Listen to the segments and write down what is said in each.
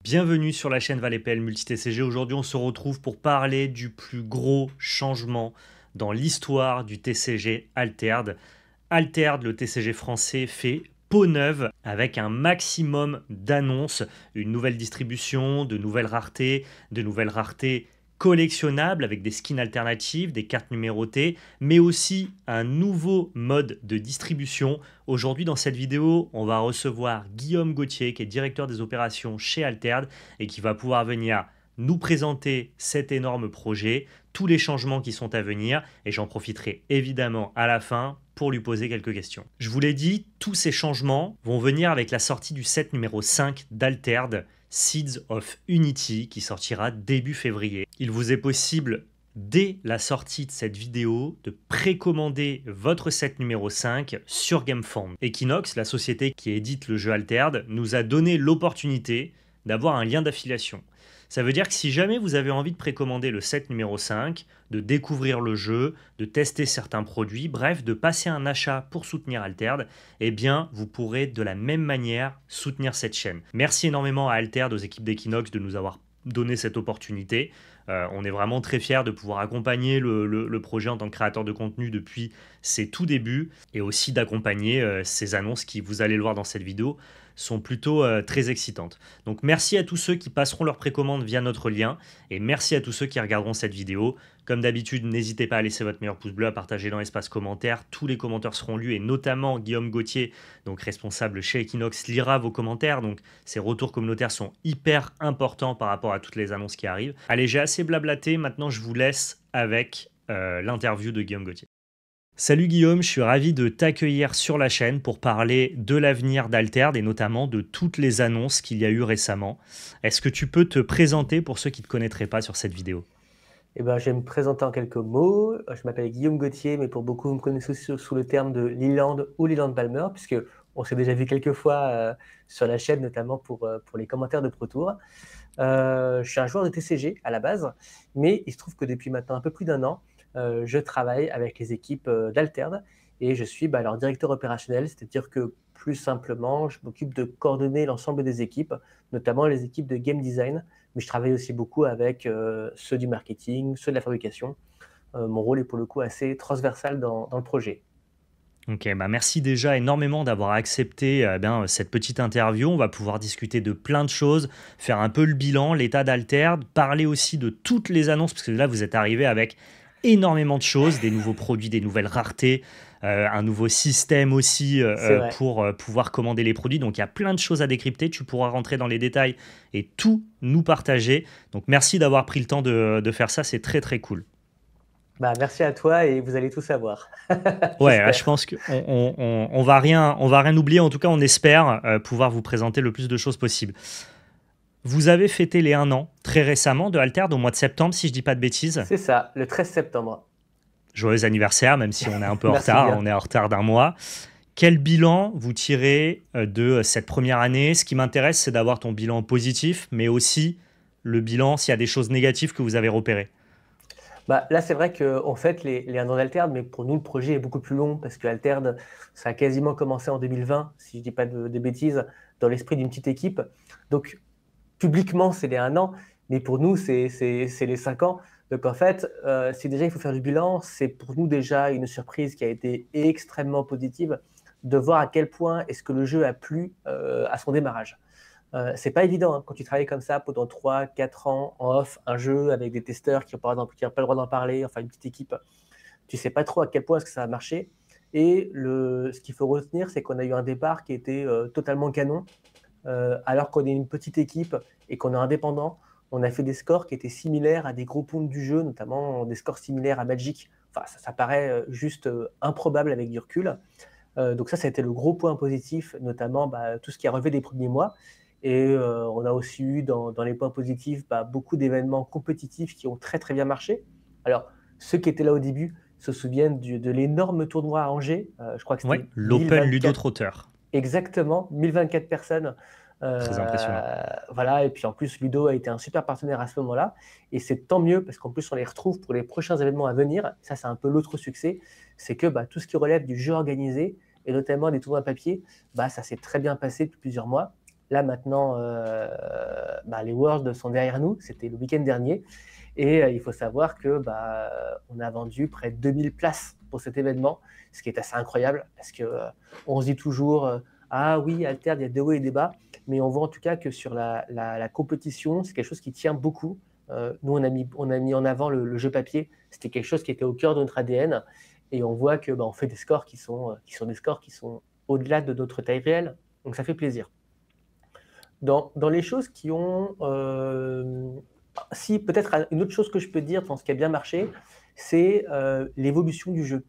Bienvenue sur la chaîne ValetPL Multi-TCG. Aujourd'hui, on se retrouve pour parler du plus gros changement dans l'histoire du TCG Altered. Altered, le TCG français, fait peau neuve avec un maximum d'annonces, une nouvelle distribution, de nouvelles raretés collectionnables avec des skins alternatifs, des cartes numérotées, mais aussi un nouveau mode de distribution. Aujourd'hui, dans cette vidéo, on va recevoir Guillaume Gauthier, qui est directeur des opérations chez Altered et qui va pouvoir venir nous présenter cet énorme projet, tous les changements qui sont à venir, et j'en profiterai évidemment à la fin pour lui poser quelques questions. Je vous l'ai dit, tous ces changements vont venir avec la sortie du set numéro 5 d'Altered, Seeds of Unity, qui sortira début février. Il vous est possible, dès la sortie de cette vidéo, de précommander votre set numéro 5 sur GameFound. Equinox, la société qui édite le jeu Altered, nous a donné l'opportunité d'avoir un lien d'affiliation. Ça veut dire que si jamais vous avez envie de précommander le set numéro 5, de découvrir le jeu, de tester certains produits, bref, de passer un achat pour soutenir Altered, eh bien, vous pourrez de la même manière soutenir cette chaîne. Merci énormément à Altered, aux équipes d'Equinox, de nous avoir donné cette opportunité. On est vraiment très fiers de pouvoir accompagner le projet en tant que créateur de contenu depuis ses tout débuts et aussi d'accompagner ces annonces qui, vous allez le voir dans cette vidéo, sont plutôt très excitantes. Donc merci à tous ceux qui passeront leur précommande via notre lien et merci à tous ceux qui regarderont cette vidéo. Comme d'habitude, n'hésitez pas à laisser votre meilleur pouce bleu, à partager dans l'espace commentaire. Tous les commentaires seront lus et notamment Guillaume Gauthier, donc responsable chez Equinox, lira vos commentaires. Donc ces retours communautaires sont hyper importants par rapport à toutes les annonces qui arrivent. Allez, j'ai assez blablaté. Maintenant, je vous laisse avec l'interview de Guillaume Gauthier. Salut Guillaume, je suis ravi de t'accueillir sur la chaîne pour parler de l'avenir d'Altered et notamment de toutes les annonces qu'il y a eu récemment. Est-ce que tu peux te présenter pour ceux qui ne te connaîtraient pas sur cette vidéo ? Eh ben, je vais me présenter en quelques mots. Je m'appelle Guillaume Gauthier, mais pour beaucoup, vous me connaissez sous le terme de Leland ou Leland Balmer, puisque on s'est déjà vu quelques fois sur la chaîne, notamment pour les commentaires de Pro Tour. Je suis un joueur de TCG à la base, mais il se trouve que depuis maintenant un peu plus d'un an, je travaille avec les équipes d'Altered et je suis leur directeur opérationnel, c'est-à-dire que plus simplement, je m'occupe de coordonner l'ensemble des équipes, notamment les équipes de game design, mais je travaille aussi beaucoup avec ceux du marketing, ceux de la fabrication. Mon rôle est pour le coup assez transversal dans le projet. Ok, merci déjà énormément d'avoir accepté cette petite interview. On va pouvoir discuter de plein de choses, faire un peu le bilan, l'état d'Altered, parler aussi de toutes les annonces, parce que là, vous êtes arrivé avec énormément de choses, des nouveaux produits, des nouvelles raretés, un nouveau système aussi C'est vrai. pour pouvoir commander les produits. Donc, il y a plein de choses à décrypter. Tu pourras rentrer dans les détails et tout nous partager. Donc, merci d'avoir pris le temps de faire ça. C'est très, très cool. Merci à toi et vous allez tout savoir. Ouais, je J'espère. pense qu'on on va rien oublier. En tout cas, on espère pouvoir vous présenter le plus de choses possible. Vous avez fêté les 1 an très récemment de Altered au mois de septembre, si je dis pas de bêtises. C'est ça, le 13 septembre. Joyeux anniversaire, même si on est un peu en Merci retard. bien. On est en retard d'un mois. Quel bilan vous tirez de cette première année? Ce qui m'intéresse, c'est d'avoir ton bilan positif, mais aussi le bilan s'il y a des choses négatives que vous avez repérées. Là, c'est vrai qu'on fête les 1 an d'Altered, mais pour nous, le projet est beaucoup plus long parce que Altered, ça a quasiment commencé en 2020, si je ne dis pas de bêtises, dans l'esprit d'une petite équipe. Donc, publiquement, c'est les 1 an, mais pour nous, c'est les 5 ans. Donc, en fait, si déjà il faut faire du bilan, c'est pour nous déjà une surprise qui a été extrêmement positive de voir à quel point est-ce que le jeu a plu à son démarrage. C'est pas évident quand tu travailles comme ça pendant 3-4 ans en off, un jeu avec des testeurs qui n'ont pas le droit d'en parler, enfin une petite équipe, tu sais pas trop à quel point est-ce que ça va marcher. Et ce qu'il faut retenir, c'est qu'on a eu un départ qui était totalement canon, alors qu'on est une petite équipe et qu'on est indépendant. On a fait des scores qui étaient similaires à des gros ponts du jeu, notamment des scores similaires à Magic. Enfin, ça paraît juste improbable avec du recul. Donc ça a été le gros point positif, notamment tout ce qui a relevé des premiers mois. Et on a aussi eu dans les points positifs beaucoup d'événements compétitifs qui ont très très bien marché. Alors, ceux qui étaient là au début se souviennent de l'énorme tournoi à Angers. Je crois que Ouais, c'était l'Open Ludo 1024, Trotter. exactement, 1024 personnes. Très impressionnant. Voilà, et puis en plus, Ludo a été un super partenaire à ce moment-là. Et c'est tant mieux parce qu'en plus, on les retrouve pour les prochains événements à venir. Ça, c'est un peu l'autre succès. C'est que tout ce qui relève du jeu organisé, et notamment des tournois papier, ça s'est très bien passé depuis plusieurs mois. Là maintenant, les Worlds sont derrière nous, c'était le week-end dernier, et il faut savoir que on a vendu près de 2000 places pour cet événement, ce qui est assez incroyable, parce que on se dit toujours, ah oui, Alter, il y a des hauts et des bas, mais on voit en tout cas que sur la compétition, c'est quelque chose qui tient beaucoup. Nous, on a mis en avant le jeu papier, c'était quelque chose qui était au cœur de notre ADN, et on voit que on fait des scores qui sont des scores qui sont au-delà de notre taille réelle, donc ça fait plaisir. Dans les choses qui ont... si, peut-être une autre chose que je peux dire dans ce qui a bien marché, c'est l'évolution du jeu.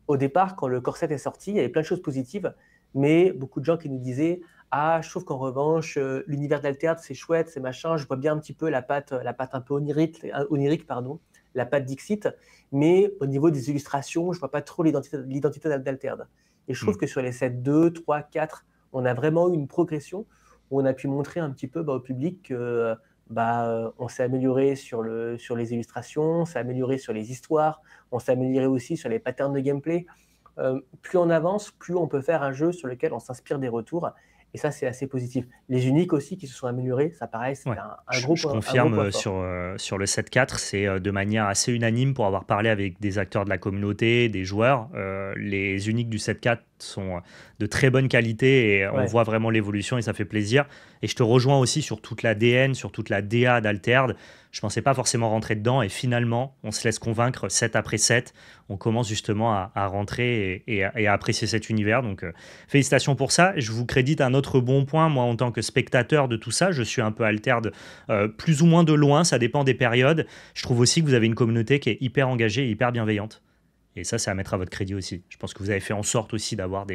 Au départ, quand le Corset est sorti, il y avait plein de choses positives, mais beaucoup de gens qui nous disaient « Ah, je trouve qu'en revanche, l'univers d'Alterd, c'est chouette, c'est machin, je vois bien un petit peu la patte un peu onirique, pardon, la patte Dixit, mais au niveau des illustrations, je vois pas trop l'identité d'Alterd. » Et je trouve que sur les sets 2, 3, 4, on a vraiment eu une progression où on a pu montrer un petit peu au public que on s'est amélioré sur les illustrations, on s'est amélioré sur les histoires, on s'est amélioré aussi sur les patterns de gameplay. Plus on avance, plus on peut faire un jeu sur lequel on s'inspire des retours. Et ça, c'est assez positif. Les uniques aussi qui se sont améliorés, ça pareil, c'est Ouais. un Je, gros je point, un gros confirme point fort. sur le 7-4, c'est de manière assez unanime pour avoir parlé avec des acteurs de la communauté, des joueurs. Les uniques du 7-4 sont de très bonne qualité et on Ouais. voit vraiment l'évolution et ça fait plaisir. Et je te rejoins aussi sur toute l'ADN, sur toute la DA d'Alterd. Je pensais pas forcément rentrer dedans et finalement, on se laisse convaincre 7 après 7. On commence justement à rentrer et à apprécier cet univers. Donc, félicitations pour ça. Je vous crédite un autre bon point. Moi, en tant que spectateur de tout ça, je suis un peu Alter plus ou moins de loin, ça dépend des périodes. Je trouve aussi que vous avez une communauté qui est hyper engagée et hyper bienveillante. Et ça, c'est à mettre à votre crédit aussi. Je pense que vous avez fait en sorte aussi d'avoir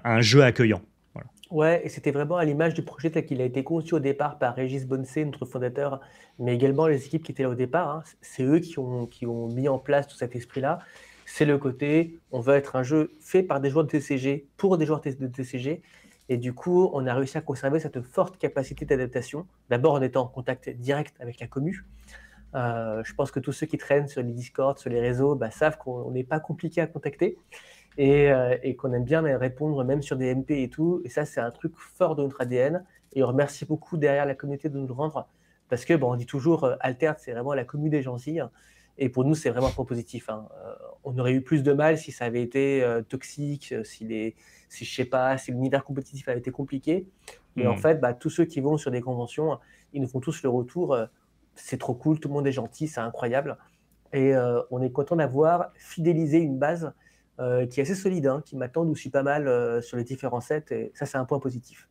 un jeu accueillant. Voilà. Ouais, et c'était vraiment à l'image du projet tel qu'il a été conçu au départ par Régis Bonnecé, notre fondateur, mais également les équipes qui étaient là au départ, hein. C'est eux qui ont mis en place tout cet esprit-là. C'est le côté, on veut être un jeu fait par des joueurs de TCG pour des joueurs de TCG. Et du coup, on a réussi à conserver cette forte capacité d'adaptation. D'abord en étant en contact direct avec la commu. Je pense que tous ceux qui traînent sur les Discord, sur les réseaux, savent qu'on n'est pas compliqué à contacter et qu'on aime bien répondre même sur des MP et tout. Et ça, c'est un truc fort de notre ADN. Et on remercie beaucoup derrière la communauté de nous le rendre parce que on dit toujours Alter, c'est vraiment la commu des gentils. Et pour nous, c'est vraiment trop positif, hein. On aurait eu plus de mal si ça avait été toxique, si je sais pas, si l'univers compétitif avait été compliqué. Mais en fait, tous ceux qui vont sur des conventions, ils nous font tous le retour. C'est trop cool, tout le monde est gentil, c'est incroyable. Et on est content d'avoir fidélisé une base qui est assez solide, hein, qui m'attend aussi pas mal sur les différents sets. Et ça, c'est un point positif.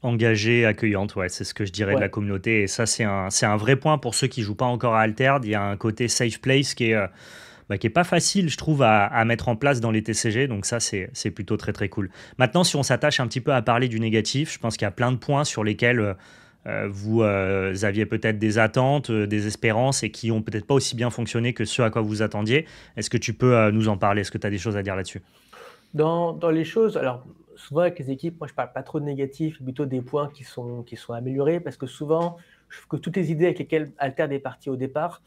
Engagée, accueillante, ouais, c'est ce que je dirais de la Ouais, communauté. Et ça, c'est un vrai point pour ceux qui jouent pas encore à Altered. Il y a un côté safe place qui est pas facile, je trouve, à mettre en place dans les TCG. Donc ça, c'est plutôt très très cool. Maintenant, si on s'attache un petit peu à parler du négatif, je pense qu'il y a plein de points sur lesquels vous aviez peut-être des attentes, des espérances et qui ont peut-être pas aussi bien fonctionné que ce à quoi vous attendiez. Est-ce que tu peux nous en parler? Est-ce que tu as des choses à dire là-dessus? dans les choses, alors souvent avec les équipes, moi je parle pas trop de négatifs, plutôt des points qui sont améliorés, parce que souvent, je trouve que toutes les idées avec lesquelles Alter est parti au départ,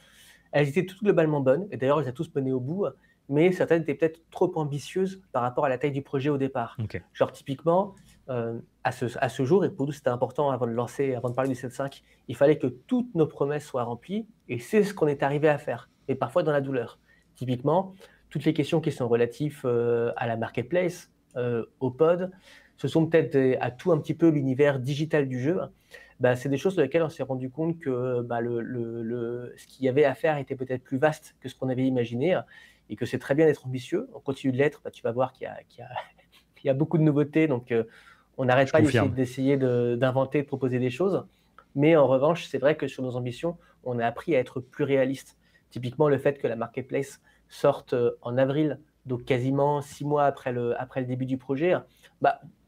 elles étaient toutes globalement bonnes, et d'ailleurs, on les a tous menées au bout, mais certaines étaient peut-être trop ambitieuses par rapport à la taille du projet au départ. Ok. Genre, typiquement, à ce jour, et pour nous, c'était important avant de parler du 7.5, il fallait que toutes nos promesses soient remplies, et c'est ce qu'on est arrivé à faire, et parfois dans la douleur. Typiquement, toutes les questions qui sont relatives à la marketplace, au pod, ce sont peut-être à tout un petit peu l'univers digital du jeu. C'est des choses sur lesquelles on s'est rendu compte que ce qu'il y avait à faire était peut-être plus vaste que ce qu'on avait imaginé et que c'est très bien d'être ambitieux. On continue de l'être, tu vas voir qu'il y a beaucoup de nouveautés, donc on n'arrête Je pas confirme. d'essayer d'inventer, de proposer des choses. Mais en revanche, c'est vrai que sur nos ambitions, on a appris à être plus réaliste. Typiquement, le fait que la marketplace sorte en avril, donc quasiment 6 mois après le début du projet,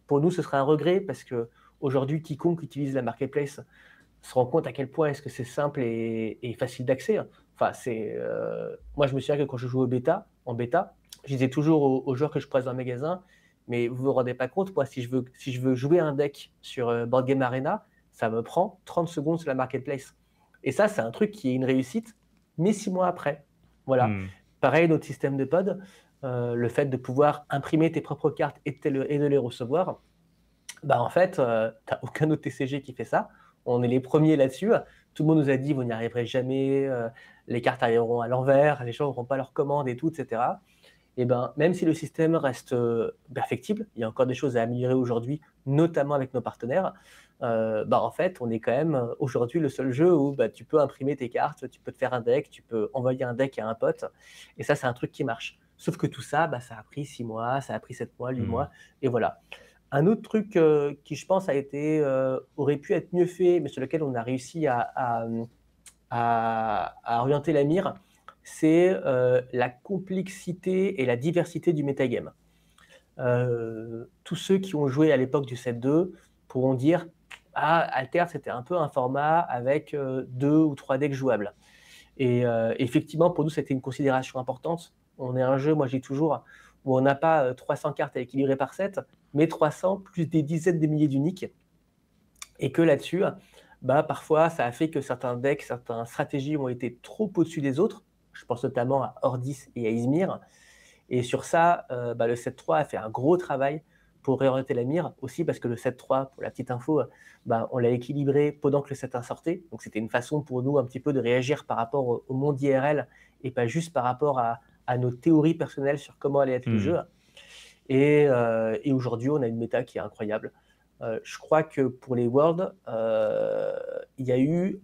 pour nous, ce sera un regret parce que aujourd'hui, quiconque utilise la marketplace se rend compte à quel point est-ce que c'est simple et facile d'accès. Enfin, moi, je me souviens que quand je jouais en bêta, je disais toujours aux joueurs que je croise dans le magasin, mais vous vous rendez pas compte, moi, si je veux jouer un deck sur Board Game Arena, ça me prend 30 secondes sur la marketplace. Et ça, c'est un truc qui est une réussite, mais 6 mois après. Voilà. Hmm. Pareil, notre système de pod, le fait de pouvoir imprimer tes propres cartes et de les recevoir, Bah, en fait, tu aucun autre TCG qui fait ça. On est les premiers là-dessus. Tout le monde nous a dit: «Vous n'y arriverez jamais, les cartes arriveront à l'envers, les gens n'auront pas leurs commandes et tout» et cetera. Et ben, même si le système reste, perfectible, il y a encore des choses à améliorer aujourd'hui, notamment avec nos partenaires, bah, en fait, on est quand même, aujourd'hui le seul jeu où, bah, tu peux imprimer tes cartes, tu peux te faire un deck, tu peux envoyer un deck à un pote et ça, c'est un truc qui marche. Sauf que tout ça, bah, ça a pris 6 mois, ça a pris 7 mois, 8 Hmm. mois et voilà. Un autre truc, qui je pense a été, aurait pu être mieux fait, mais sur lequel on a réussi à orienter la mire, c'est, la complexité et la diversité du métagame. Tous ceux qui ont joué à l'époque du 7-2 pourront dire: «Ah, Alter, c'était un peu un format avec, 2 ou 3 decks jouables» et effectivement, pour nous, c'était une considération importante. On est un jeu, moi je dis toujours, où on n'a pas, 300 cartes à équilibrer par set, mais 300 plus des dizaines de milliers d'uniques et que là-dessus, bah, parfois, ça a fait que certains decks, certaines stratégies ont été trop au-dessus des autres. Je pense notamment à Ordis et à Izmir. Et sur ça, bah, le 7-3 a fait un gros travail pour réorienter la mire, aussi parce que le 7-3, pour la petite info, bah, on l'a équilibré pendant que le 7-1 sortait. Donc c'était une façon pour nous un petit peu de réagir par rapport au monde IRL et pas juste par rapport à nos théories personnelles sur comment allait être le Hmm. jeu. Et aujourd'hui, on a une méta qui est incroyable. Je crois que pour les Worlds, il y a eu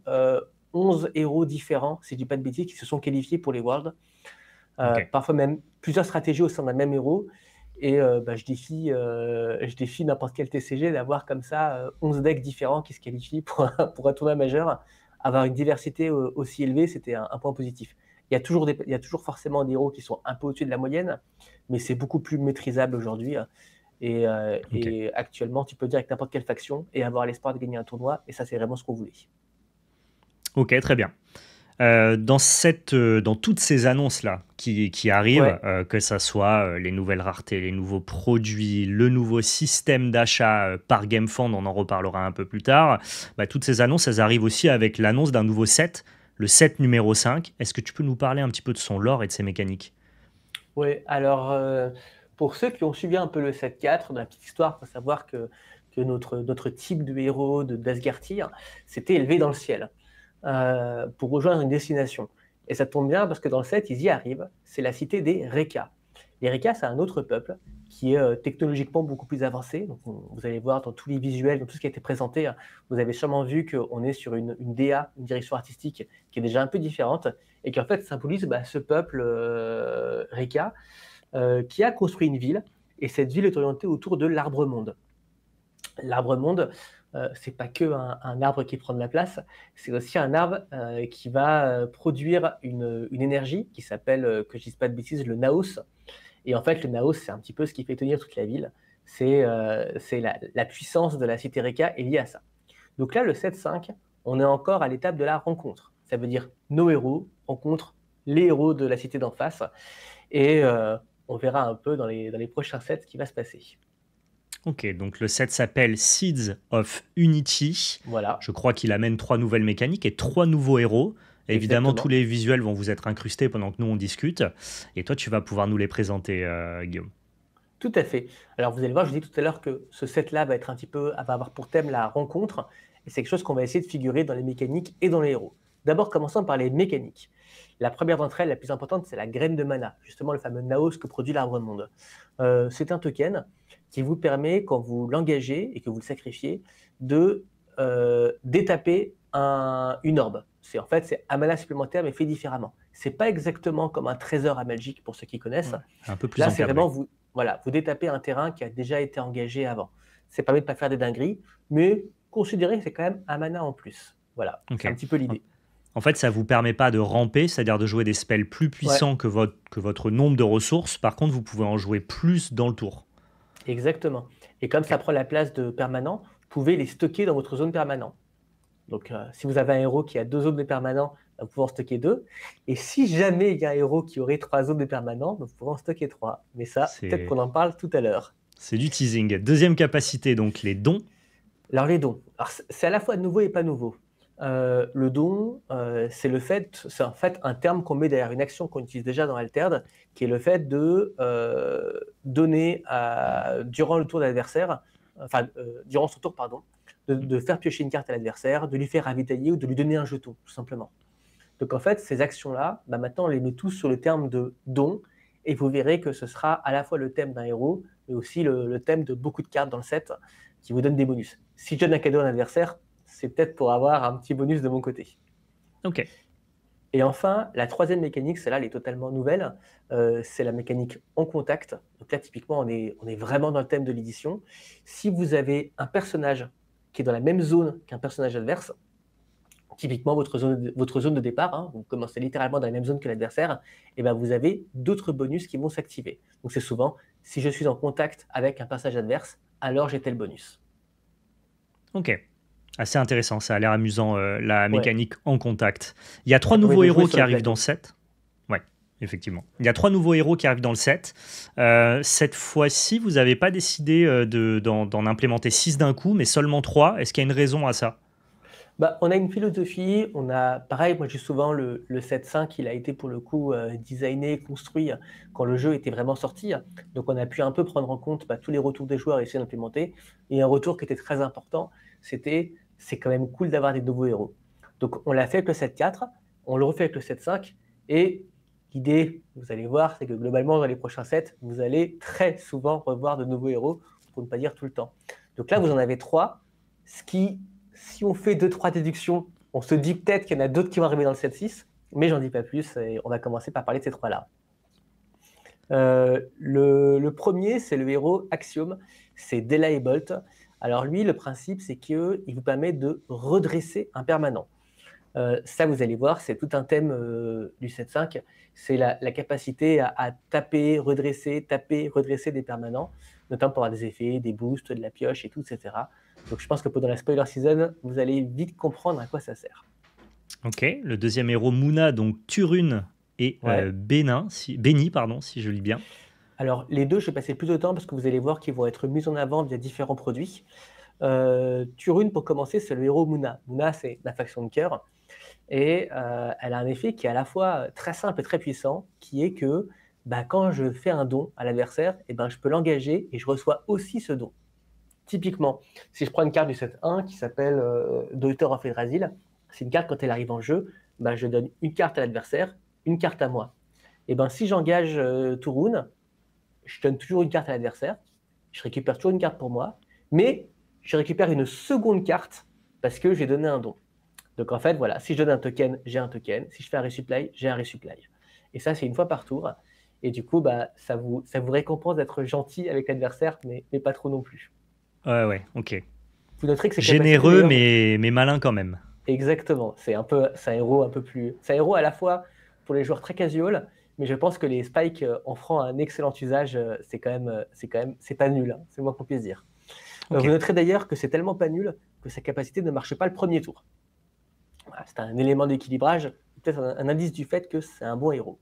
11 héros différents, si je dis pas de bêtises, qui se sont qualifiés pour les Worlds. Ok. Parfois même plusieurs stratégies au sein d'un même héros. Et bah, je défie n'importe quel TCG d'avoir comme ça 11 decks différents qui se qualifient pour un tournoi majeur. Avoir une diversité aussi élevée, c'était un point positif. Il y a toujours forcément des héros qui sont un peu au-dessus de la moyenne, mais c'est beaucoup plus maîtrisable aujourd'hui. Ok. Et actuellement, tu peux dire avec n'importe quelle faction et avoir l'espoir de gagner un tournoi. Et ça, c'est vraiment ce qu'on voulait. Ok, très bien. Dans toutes ces annonces-là qui arrivent, Ouais, que ça soit les nouvelles raretés, les nouveaux produits, le nouveau système d'achat par GameFound, on en reparlera un peu plus tard, bah, toutes ces annonces, elles arrivent aussi avec l'annonce d'un nouveau set, le set numéro 5. Est-ce que tu peux nous parler un petit peu de son lore et de ses mécaniques? ouais. Alors, pour ceux qui ont suivi un peu le 7-4, dans la petite histoire, il faut savoir que notre type de héros d'Asgartyr s'était élevé dans le ciel pour rejoindre une destination. Et ça tombe bien parce que dans le 7, ils y arrivent. C'est la cité des Reka. Les Reka, c'est un autre peuple qui est technologiquement beaucoup plus avancé. Donc, vous allez voir dans tous les visuels, dans tout ce qui a été présenté, vous avez sûrement vu qu'on est sur une DA, une direction artistique qui est déjà un peu différente et qui en fait symbolise bah, ce peuple Reka qui a construit une ville. Et cette ville est orientée autour de l'arbre-monde. L'arbre-monde, c'est pas que un arbre qui prend de la place, c'est aussi un arbre qui va produire une énergie qui s'appelle, que je dise pas de bêtises, le Naos. Et en fait, le Naos, c'est un petit peu ce qui fait tenir toute la ville. C'est la puissance de la cité Reka est liée à ça. Donc là, le 7-5, on est encore à l'étape de la rencontre. Ça veut dire nos héros rencontrent les héros de la cité d'en face. Et on verra un peu dans les prochains sets ce qui va se passer. Ok, donc le set s'appelle Seeds of Unity. Voilà, Je crois qu'il amène 3 nouvelles mécaniques et 3 nouveaux héros. Évidemment, tous exactement. les visuels vont vous être incrustés pendant que nous on discute. Et toi, tu vas pouvoir nous les présenter, Guillaume. Tout à fait. Alors vous allez voir, je vous dis tout à l'heure que ce set-là va être un petit peu, va avoir pour thème la rencontre, et c'est quelque chose qu'on va essayer de figurer dans les mécaniques et dans les héros. D'abord, commençons par les mécaniques. La première d'entre elles, la plus importante, c'est la graine de mana, justement le fameux Naos que produit l'arbre monde. C'est un token qui vous permet, quand vous l'engagez et que vous le sacrifiez, de détaper une orbe. C'est en fait c'est un mana supplémentaire mais fait différemment. C'est pas exactement comme un trésor à Magic pour ceux qui connaissent. Ouais. Un peu plus Là, c'est vraiment encadré. vous, voilà, vous détapez un terrain qui a déjà été engagé avant. Ça permet de ne pas faire des dingueries, mais considérez que c'est quand même un mana en plus. Voilà, Ok. c'est un petit peu En l'idée. en fait, ça vous permet pas de ramper, c'est-à-dire de jouer des spells plus Ouais, puissants que votre nombre de ressources. Par contre, vous pouvez en jouer plus dans le tour. exactement. Et comme Ok. ça prend la place de permanent, vous pouvez les stocker dans votre zone permanent. Donc, si vous avez un héros qui a 2 zones de permanent, vous pouvez en stocker 2. Et si jamais il y a un héros qui aurait 3 zones de permanent, vous pouvez en stocker 3. Mais ça, peut-être C'est qu'on en parle tout à l'heure. c'est du teasing. Deuxième capacité, donc les dons. Alors les dons, alors c'est à la fois nouveau et pas nouveau. Le don, c'est en fait un terme qu'on met derrière une action qu'on utilise déjà dans Altered, qui est le fait de donner durant le tour de l'adversaire durant son tour, pardon, de faire piocher une carte à l'adversaire, de lui faire ravitailler ou de lui donner un jeton, tout simplement. Donc en fait, ces actions-là, maintenant, on les met tous sur le terme de don, et vous verrez que ce sera à la fois le thème d'un héros, mais aussi le thème de beaucoup de cartes dans le set qui vous donnent des bonus. Si je donne un cadeau à un adversaire, c'est peut-être pour avoir un petit bonus de mon côté. Ok. Et enfin, la troisième mécanique, celle-là, elle est totalement nouvelle, c'est la mécanique en contact. Donc là, typiquement, on est vraiment dans le thème de l'édition. Si vous avez un personnage qui est dans la même zone qu'un personnage adverse, typiquement votre zone de départ, hein, vous commencez littéralement dans la même zone que l'adversaire, et ben vous avez d'autres bonus qui vont s'activer. Donc c'est souvent, si je suis en contact avec un personnage adverse, alors j'ai tel bonus. Ok. Assez intéressant, ça a l'air amusant, la Ouais. mécanique en contact. Il y a 3 Ça permet nouveaux de jouer héros sur qui le arrivent dans le plateau. set. Ouais, effectivement. Il y a 3 nouveaux héros qui arrivent dans le set. Cette fois-ci, vous n'avez pas décidé d'en implémenter 6 d'un coup, mais seulement 3. Est-ce qu'il y a une raison à ça? On a une philosophie, on a, pareil, moi j'ai souvent le 7.5, il a été pour le coup designé, construit quand le jeu était vraiment sorti. Donc on a pu un peu prendre en compte tous les retours des joueurs et essayer d'implémenter. Et un retour qui était très important, c'est quand même cool d'avoir des nouveaux héros. Donc on l'a fait avec le 7.4, on le refait avec le 7.5. Et l'idée, vous allez voir, c'est que globalement dans les prochains sets, vous allez très souvent revoir de nouveaux héros, pour ne pas dire tout le temps. Donc là, vous en avez 3, ce qui, si on fait 2-3 déductions, on se dit peut-être qu'il y en a d'autres qui vont arriver dans le 7-6, mais j'en dis pas plus et on va commencer par parler de ces 3-là. Le premier, c'est le héros Axiom, c'est Delay Bolt. Alors lui, le principe, c'est qu'il vous permet de redresser un permanent. Ça, vous allez voir, c'est tout un thème du 7.5, c'est la capacité à taper, redresser des permanents, notamment pour avoir des effets, des boosts, de la pioche et tout, etc. Donc je pense que pendant la spoiler season, vous allez vite comprendre à quoi ça sert. Ok. Le deuxième héros, Mouna, donc Turune et Ouais. Béni, pardon, si je lis bien. Alors les deux, je vais passer plus de temps parce que vous allez voir qu'ils vont être mis en avant via différents produits. Turune, pour commencer, c'est le héros Mouna. Mouna, c'est la faction de cœur. Et elle a un effet qui est à la fois très simple et très puissant, qui est que quand je fais un don à l'adversaire, je peux l'engager et je reçois aussi ce don. Typiquement, si je prends une carte du set 1 qui s'appelle Daughter of Yggdrasil, c'est une carte quand elle arrive en jeu, je donne une carte à l'adversaire, une carte à moi. Et si j'engage Turune, je donne toujours une carte à l'adversaire, je récupère toujours une carte pour moi, mais je récupère une seconde carte parce que j'ai donné un don. Donc en fait, voilà, si je donne un token, j'ai un token. Si je fais un resupply, j'ai un resupply. Et ça, c'est une fois par tour. Et du coup, ça vous récompense d'être gentil avec l'adversaire, mais pas trop non plus. Ouais, ok. Vous noterez que ces capacités, Généreux, d'ailleurs, mais malin quand même. exactement. C'est un héros un peu plus. C'est un héros à la fois pour les joueurs très casual, mais je pense que les spikes en feront un excellent usage. C'est pas nul. Hein, c'est le moins qu'on puisse dire. Ok. Vous noterez d'ailleurs que c'est tellement pas nul que sa capacité ne marche pas le premier tour. Voilà, c'est un élément d'équilibrage, peut-être un indice du fait que c'est un bon héros.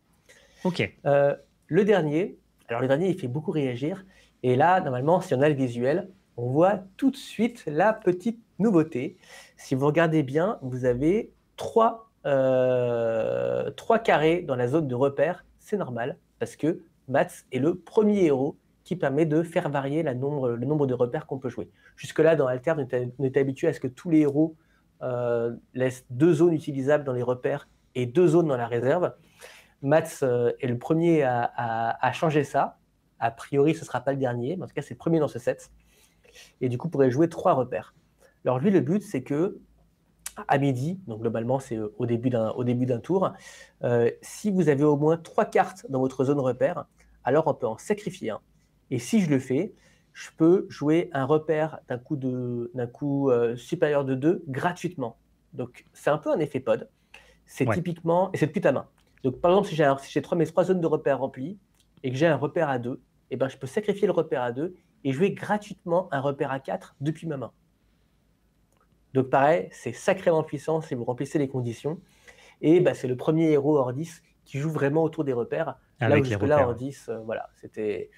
Ok. Le dernier, il fait beaucoup réagir. Et là, normalement, si on a le visuel, on voit tout de suite la petite nouveauté. Si vous regardez bien, vous avez trois carrés dans la zone de repère. C'est normal, parce que Mats est le premier héros qui permet de faire varier le nombre de repères qu'on peut jouer. Jusque-là, dans Alter, on était habitué à ce que tous les héros laissent 2 zones utilisables dans les repères et 2 zones dans la réserve. Mats est le premier à changer ça. A priori, ce ne sera pas le dernier, mais en tout cas, c'est le premier dans ce set. Et du coup, pourrait jouer 3 repères. Alors lui, le but, c'est que à midi, donc globalement, c'est au début d'un tour, si vous avez au moins 3 cartes dans votre zone repère, alors on peut en sacrifier un. Et si je le fais, je peux jouer un repère d'un coup supérieur de 2 gratuitement. Donc c'est un peu un effet pod. C'est Ouais. typiquement, et c'est depuis ta main. Donc par exemple, si j'ai mes 3 zones de repère remplies et que j'ai un repère à 2, je peux sacrifier le repère à 2 et jouer gratuitement un repère à 4 depuis ma main. Donc pareil, c'est sacrément puissant si vous remplissez les conditions. Et c'est le premier héros hors 10 qui joue vraiment autour des repères. Là où Avec les jusque-là, repères. hors 10, voilà, c'était.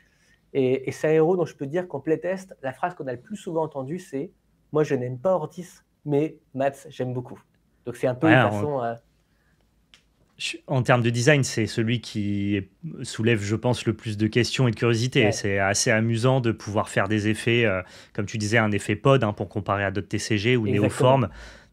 Et c'est un héros dont je peux dire qu'en playtest, la phrase qu'on a le plus souvent entendue, c'est « Moi, je n'aime pas Ortis, mais Mats, j'aime beaucoup ». Donc c'est un peu Ouais, une façon… En termes de design, c'est celui qui soulève, je pense, le plus de questions et de curiosité. Ouais, C'est assez amusant de pouvoir faire des effets, comme tu disais, un effet pod hein, pour comparer à d'autres TCG ou exactement. néoformes.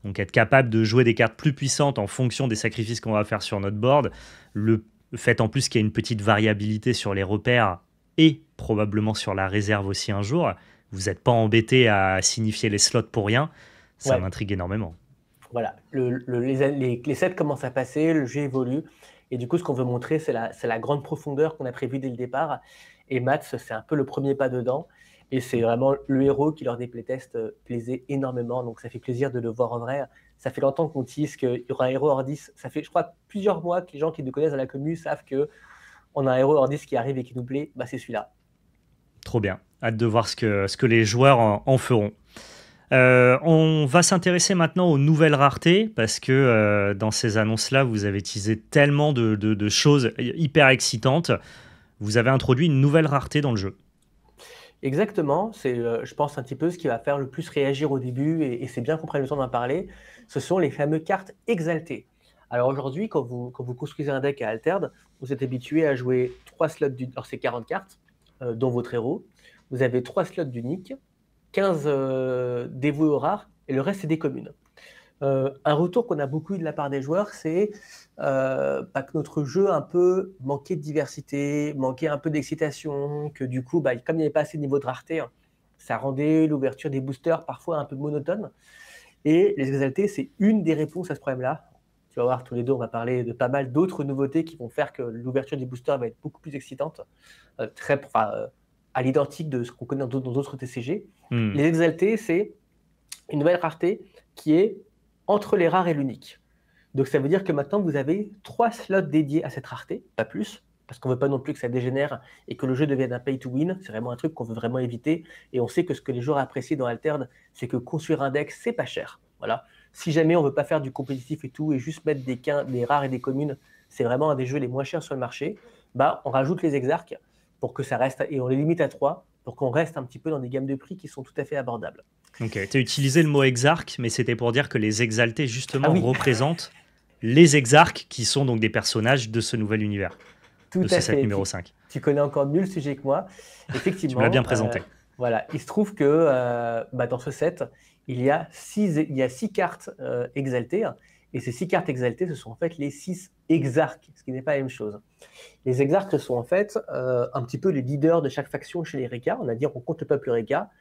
Donc être capable de jouer des cartes plus puissantes en fonction des sacrifices qu'on va faire sur notre board. Le fait en plus qu'il y ait une petite variabilité sur les repères et probablement sur la réserve aussi un jour, vous n'êtes pas embêté à signifier les slots pour rien. Ça Ouais, m'intrigue énormément. voilà. Les sets commencent à passer, le jeu évolue. Et du coup, ce qu'on veut montrer, c'est la grande profondeur qu'on a prévue dès le départ. Et Mats, c'est un peu le premier pas dedans. Et c'est vraiment le héros qui, lors des playtests, plaisait énormément. Donc ça fait plaisir de le voir en vrai. Ça fait longtemps qu'on tease qu'il y aura un héros Ordis. Ça fait, je crois, plusieurs mois que les gens qui nous connaissent dans la commu savent qu'on a un héros Ordis qui arrive et qui nous plaît. Bah, c'est celui-là. Trop bien. Hâte de voir ce que les joueurs en feront. On va s'intéresser maintenant aux nouvelles raretés parce que dans ces annonces-là, vous avez teasé tellement de choses hyper excitantes. Vous avez introduit une nouvelle rareté dans le jeu. Exactement, c'est, je pense, un petit peu ce qui va faire le plus réagir au début, et c'est bien qu'on prenne le temps d'en parler. Ce sont les fameuses cartes exaltées. Alors aujourd'hui, quand vous construisez un deck à Altered, vous êtes habitué à jouer 3 slots d'unique. Alors c'est 40 cartes, dont votre héros. Vous avez 3 slots d'unique, 15 dévoués au rare, et le reste c'est des communes. Un retour qu'on a beaucoup eu de la part des joueurs, c'est que notre jeu un peu manquait de diversité, manquait un peu d'excitation, que du coup, comme il n'y avait pas assez de niveau de rareté, hein, ça rendait l'ouverture des boosters parfois un peu monotone. Et les exaltés, c'est une des réponses à ce problème-là. Tu vas voir, tous les deux, on va parler de pas mal d'autres nouveautés qui vont faire que l'ouverture des boosters va être beaucoup plus excitante, à l'identique de ce qu'on connaît dans d'autres TCG. Hmm. Les exaltés, c'est une nouvelle rareté qui est entre les rares et l'unique. Donc ça veut dire que maintenant vous avez 3 slots dédiés à cette rareté, pas plus, parce qu'on ne veut pas non plus que ça dégénère et que le jeu devienne un pay to win. C'est vraiment un truc qu'on veut vraiment éviter. Et on sait que ce que les joueurs apprécient dans Altered, c'est que construire un deck, c'est pas cher. Voilà. Si jamais on ne veut pas faire du compétitif et tout, et juste mettre des rares et des communes, c'est vraiment un des jeux les moins chers sur le marché, on rajoute les exarques pour que ça reste, et on les limite à 3, pour qu'on reste un petit peu dans des gammes de prix qui sont tout à fait abordables. Ok, tu as utilisé le mot exarque, mais c'était pour dire que les exaltés, Ah justement, oui, représentent les exarques qui sont donc des personnages de ce nouvel univers, tout de ce à set fait. numéro 5. Tu connais encore mieux le sujet que moi. Tu me l'as bien Effectivement, présenté. voilà. Il se trouve que dans ce set, il y a 6 cartes exaltées. Et ces 6 cartes exaltées, ce sont en fait les 6 exarques, ce qui n'est pas la même chose. Les exarques sont en fait un petit peu les leaders de chaque faction chez les Reka. On a dit on compte le peuple Reka.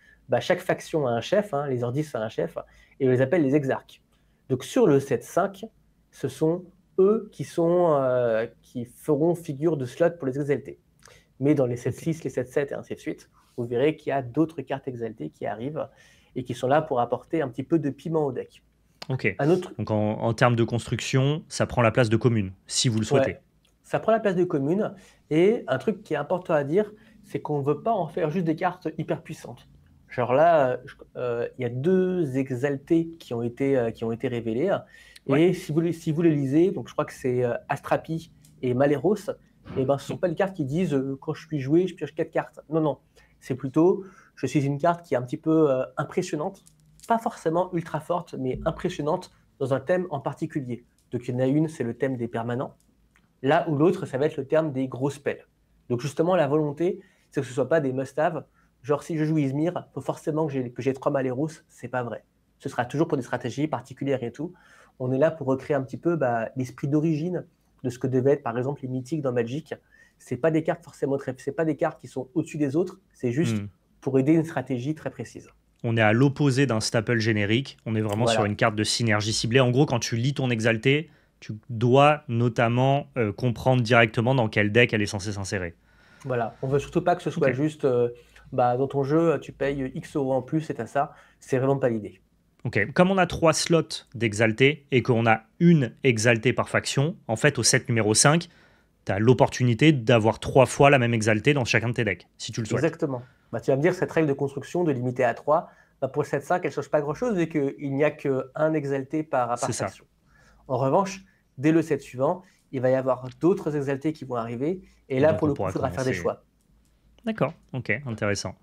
Chaque faction a un chef, hein, les Ordis a un chef, et on les appelle les exarques. Donc sur le set 5, ce sont eux qui feront figure de slot pour les exaltés. Mais dans les 7-6, les 7-7 et ainsi de suite, vous verrez qu'il y a d'autres cartes exaltées qui arrivent et qui sont là pour apporter un petit peu de piment au deck. Ok, Un autre, donc en termes de construction, ça prend la place de commune, si vous le souhaitez. ouais, ça prend la place de commune. Et un truc qui est important à dire, c'est qu'on ne veut pas en faire juste des cartes hyper puissantes. Genre là, il y a 2 exaltés qui ont été révélés. Ouais. Et si vous les lisez, donc je crois que c'est Astrapi et Maleros, et ce ne sont pas les cartes qui disent quand je puis jouer, je pioche 4 cartes. Non, non. C'est plutôt je suis une carte qui est un petit peu impressionnante, pas forcément ultra forte, mais impressionnante dans un thème en particulier. Donc il y en a une, c'est le thème des permanents. Là où l'autre, ça va être le terme des gros spells. Donc justement, la volonté, c'est que ce ne soit pas des must-have. Genre, si je joue Izmir, il faut forcément que j'ai 3 Maleros. C'est pas vrai. Ce sera toujours pour des stratégies particulières et tout. On est là pour recréer un petit peu l'esprit d'origine de ce que devaient être, par exemple, les mythiques dans Magic. C'est pas des cartes forcément c'est pas des cartes qui sont au-dessus des autres. C'est juste Hmm. pour aider une stratégie très précise. On est à l'opposé d'un staple générique. On est vraiment sur Voilà. une carte de synergie ciblée. En gros, quand tu lis ton exalté, tu dois notamment comprendre directement dans quel deck elle est censée s'insérer. Voilà. On veut surtout pas que ce Ok. soit juste dans ton jeu, tu payes X euros en plus, c'est à ça. C'est vraiment pas l'idée. Ok. Comme on a 3 slots d'exalté et qu'on a une exaltée par faction, en fait, au set numéro 5, tu as l'opportunité d'avoir 3 fois la même exaltée dans chacun de tes decks, si tu le souhaites. Exactement. Tu vas me dire, cette règle de construction de limiter à 3, pour le 7-5, elle ne change pas grand-chose vu qu'il n'y a qu'un exalté par C'est ça. faction. En revanche, dès le set suivant, il va y avoir d'autres exaltés qui vont arriver. Et Et là, donc, pour on le coup, il pourra faudra faire des commencer. choix. D'accord. Ok. Intéressant.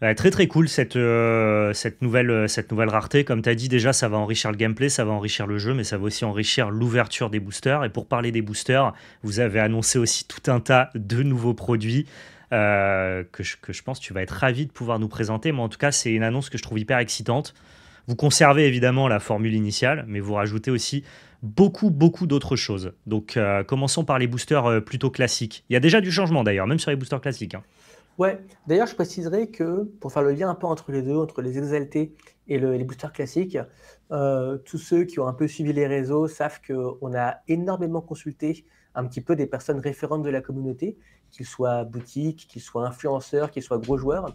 Ouais, très très cool cette nouvelle rareté. Comme tu as dit, déjà, ça va enrichir le gameplay, ça va enrichir le jeu, mais ça va aussi enrichir l'ouverture des boosters. Et pour parler des boosters, vous avez annoncé aussi tout un tas de nouveaux produits que je pense que tu vas être ravi de pouvoir nous présenter. Moi, en tout cas, c'est une annonce que je trouve hyper excitante. Vous conservez évidemment la formule initiale, mais vous rajoutez aussi beaucoup d'autres choses. Donc, commençons par les boosters plutôt classiques. Il y a déjà du changement d'ailleurs, même sur les boosters classiques, hein. Ouais, d'ailleurs, je préciserai que pour faire le lien un peu entre les deux, entre les exaltés et les boosters classiques, tous ceux qui ont un peu suivi les réseaux savent qu'on a énormément consulté un petit peu des personnes référentes de la communauté, qu'ils soient boutiques, qu'ils soient influenceurs, qu'ils soient gros joueurs,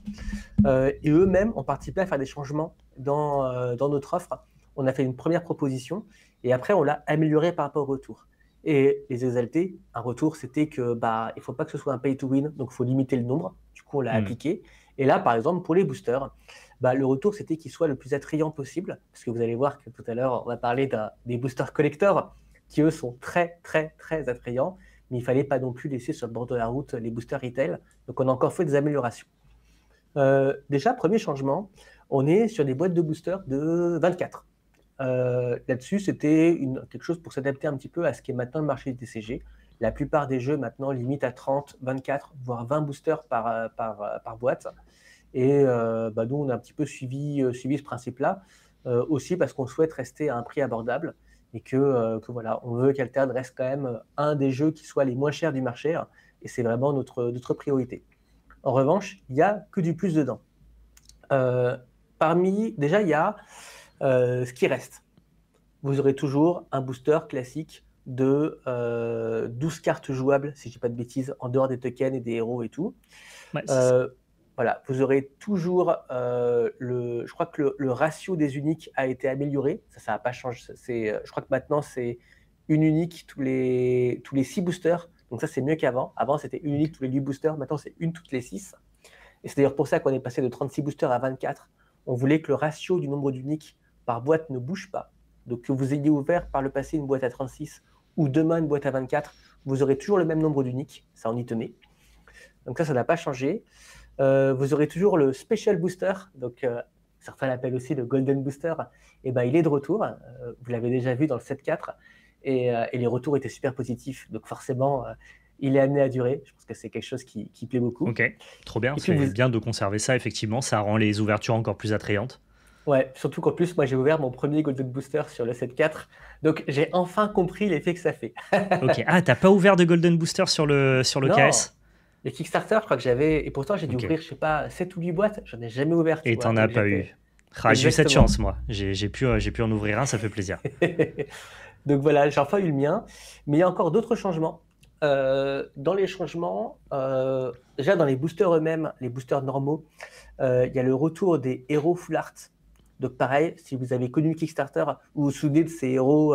et eux-mêmes ont participé à faire des changements dans notre offre. On a fait une première proposition et après on l'a amélioré par rapport au retour. Et les exaltés, un retour, c'était que il faut pas que ce soit un pay to win, donc il faut limiter le nombre. Du coup, on l'a appliqué. Et là, par exemple, pour les boosters, le retour, c'était qu'il soit le plus attrayant possible, parce que vous allez voir que tout à l'heure, on va parler des boosters collecteurs, qui eux sont très attrayants, mais il fallait pas non plus laisser sur le bord de la route les boosters retail. Donc, on a encore fait des améliorations. Déjà, premier changement, on est sur des boîtes de boosters de 24. Là-dessus, c'était quelque chose pour s'adapter un petit peu à ce qui est maintenant le marché du TCG. La plupart des jeux maintenant limitent à 30, 24, voire 20 boosters par boîte. Et nous, on a un petit peu suivi ce principe-là, aussi parce qu'on souhaite rester à un prix abordable et que voilà, on veut qu'Alterd reste quand même un des jeux qui soit les moins chers du marché, hein, et c'est vraiment notre priorité. En revanche, il n'y a que du plus dedans. Déjà, il y a ce qui reste. Vous aurez toujours un booster classique de 12 cartes jouables, si je ne dis pas de bêtises, en dehors des tokens et des héros et tout. Ouais, voilà, vous aurez toujours je crois que le ratio des uniques a été amélioré. Ça n'a pas changé. Je crois que maintenant, c'est une unique tous les 6 boosters. Donc ça, c'est mieux qu'avant. Avant, c'était une unique tous les 8 boosters. Maintenant, c'est une toutes les 6. Et c'est d'ailleurs pour ça qu'on est passé de 36 boosters à 24. On voulait que le ratio du nombre d'uniques par boîte ne bouge pas. Donc que vous ayez ouvert par le passé une boîte à 36 ou demain une boîte à 24, vous aurez toujours le même nombre d'uniques. Ça, on y tenait. Donc ça n'a pas changé. Vous aurez toujours le Special Booster, donc certains l'appellent aussi le Golden Booster. Et il est de retour. Vous l'avez déjà vu dans le 7.4 et les retours étaient super positifs. Donc forcément, il est amené à durer. Je pense que c'est quelque chose qui plaît beaucoup. Ok, trop bien. C'est bien de conserver ça, effectivement. Ça rend les ouvertures encore plus attrayantes. Ouais, surtout qu'en plus, moi, j'ai ouvert mon premier Golden Booster sur le 7.4. Donc, j'ai enfin compris l'effet que ça fait. Ok. Ah, t'as pas ouvert de Golden Booster sur le non. KS? Les Kickstarter, je crois que j'avais... Et pourtant, j'ai dû ouvrir, je sais pas, 7 ou 8 boîtes. J'en ai jamais ouvert. Et t'en as pas eu. J'ai eu cette chance, moi. J'ai pu en ouvrir un, ça fait plaisir. Donc voilà, j'ai enfin eu le mien. Mais il y a encore d'autres changements. Dans les changements, déjà dans les boosters eux-mêmes, les boosters normaux, il y a le retour des héros full art. Donc pareil, si vous avez connu le Kickstarter, vous vous souvenez de ces héros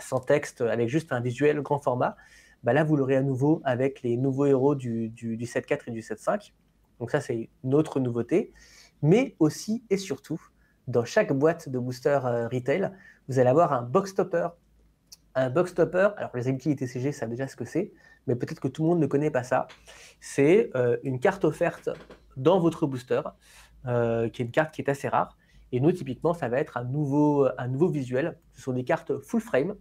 sans texte, avec juste un visuel grand format, là vous l'aurez à nouveau avec les nouveaux héros du 7.4 et du 7.5. Donc ça c'est une autre nouveauté. Mais aussi et surtout, dans chaque boîte de booster retail, vous allez avoir un box topper. Un box topper, alors les habitués TCG savent déjà ce que c'est, mais peut-être que tout le monde ne connaît pas ça. C'est une carte offerte dans votre booster, qui est une carte qui est assez rare. Et nous, typiquement, ça va être un nouveau visuel. Ce sont des cartes full frame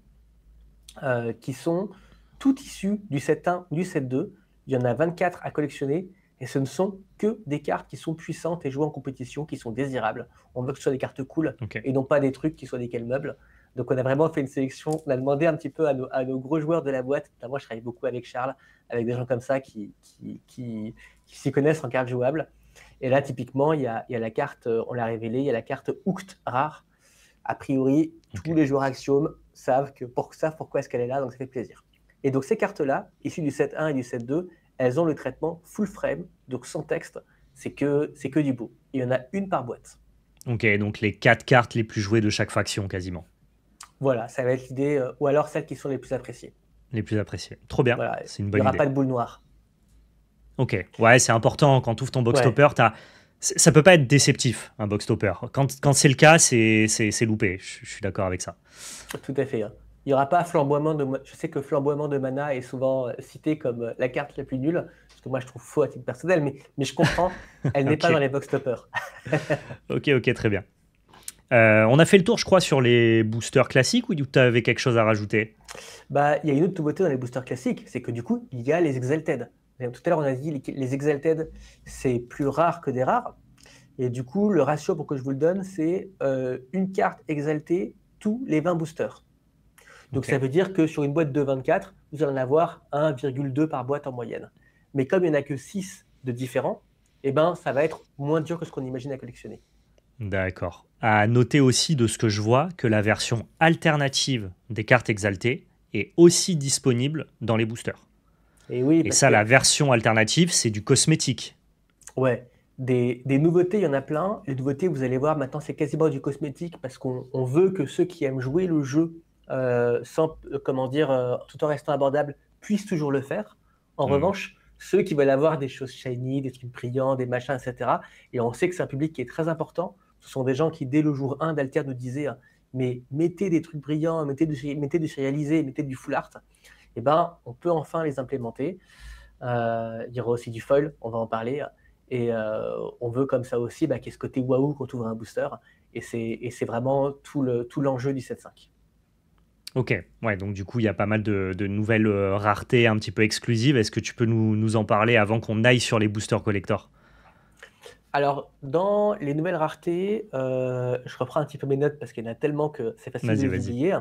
qui sont toutes issues du 7.1 ou du 7.2. Il y en a 24 à collectionner. Et ce ne sont que des cartes qui sont puissantes et jouées en compétition, qui sont désirables. On veut que ce soit des cartes cool, et non pas des trucs qui soient des meubles. Donc on a vraiment fait une sélection. On a demandé un petit peu à nos gros joueurs de la boîte. Moi, je travaille beaucoup avec Charles, avec des gens comme ça qui s'y connaissent en cartes jouables. Et là, typiquement, il y a la carte, on l'a révélé, il y a la carte Hooked rare. A priori, tous les joueurs Axiom savent pourquoi est-ce qu'elle est là, donc ça fait plaisir. Et donc ces cartes-là, issues du 7.1 et du 7.2, elles ont le traitement full frame, donc sans texte, c'est que du beau. Il y en a une par boîte. Ok, donc les 4 cartes les plus jouées de chaque faction, quasiment. Voilà, ça va être l'idée, ou alors celles qui sont les plus appréciées. Les plus appréciées. Trop bien, voilà, c'est une bonne idée. Il n'y aura pas de boule noire. Ok, ouais, c'est important, quand tu ouvres ton box topper, ça peut pas être déceptif, un box topper. Quand c'est le cas, c'est loupé, je suis d'accord avec ça. Tout à fait. Il n'y aura pas flamboiement je sais que flamboiement de mana est souvent cité comme la carte la plus nulle, ce que moi je trouve faux à titre personnel, mais je comprends, elle n'est pas dans Ok, les box toppers. ok, ok, très bien. On a fait le tour, je crois, sur les boosters classiques ou tu avais quelque chose à rajouter? Bah, il y a une autre nouveauté dans les boosters classiques, c'est que du coup, il y a les Exalted. Et tout à l'heure, on a dit les Exalted, c'est plus rare que des rares. Et du coup, le ratio, pour que je vous le donne, c'est une carte exaltée tous les 20 boosters. Donc Ok, ça veut dire que sur une boîte de 24, vous allez en avoir 1,2 par boîte en moyenne. Mais comme il n'y en a que 6 de différents, eh ben, ça va être moins dur que ce qu'on imagine à collectionner. d'accord. À noter aussi de ce que je vois que la version alternative des cartes exaltées est aussi disponible dans les boosters. Et oui, Et parce ça, que la version alternative, c'est du cosmétique. ouais, des nouveautés, il y en a plein. Les nouveautés, vous allez voir, maintenant, c'est quasiment du cosmétique parce qu'on veut que ceux qui aiment jouer le jeu sans, comment dire, tout en restant abordable, puissent toujours le faire. En Hmm. revanche, ceux qui veulent avoir des choses shiny, des trucs brillants, des machins, etc., et on sait que c'est un public qui est très important, ce sont des gens qui, dès le jour 1 d'Alter, nous disaient mais mettez des trucs brillants, mettez du serialisé, mettez du full art. Eh ben, on peut enfin les implémenter. Il y aura aussi du foil, on va en parler. Et on veut comme ça aussi qu'il y ait ce côté waouh quand on ouvre un booster. Et c'est vraiment tout l'enjeu du 7.5. Ok, ouais, donc du coup, il y a pas mal de nouvelles raretés un petit peu exclusives. Est-ce que tu peux nous en parler avant qu'on aille sur les boosters collector? Alors, dans les nouvelles raretés, je reprends un petit peu mes notes parce qu'il y en a tellement que c'est facile de Vas-y, les vas-y. oublier.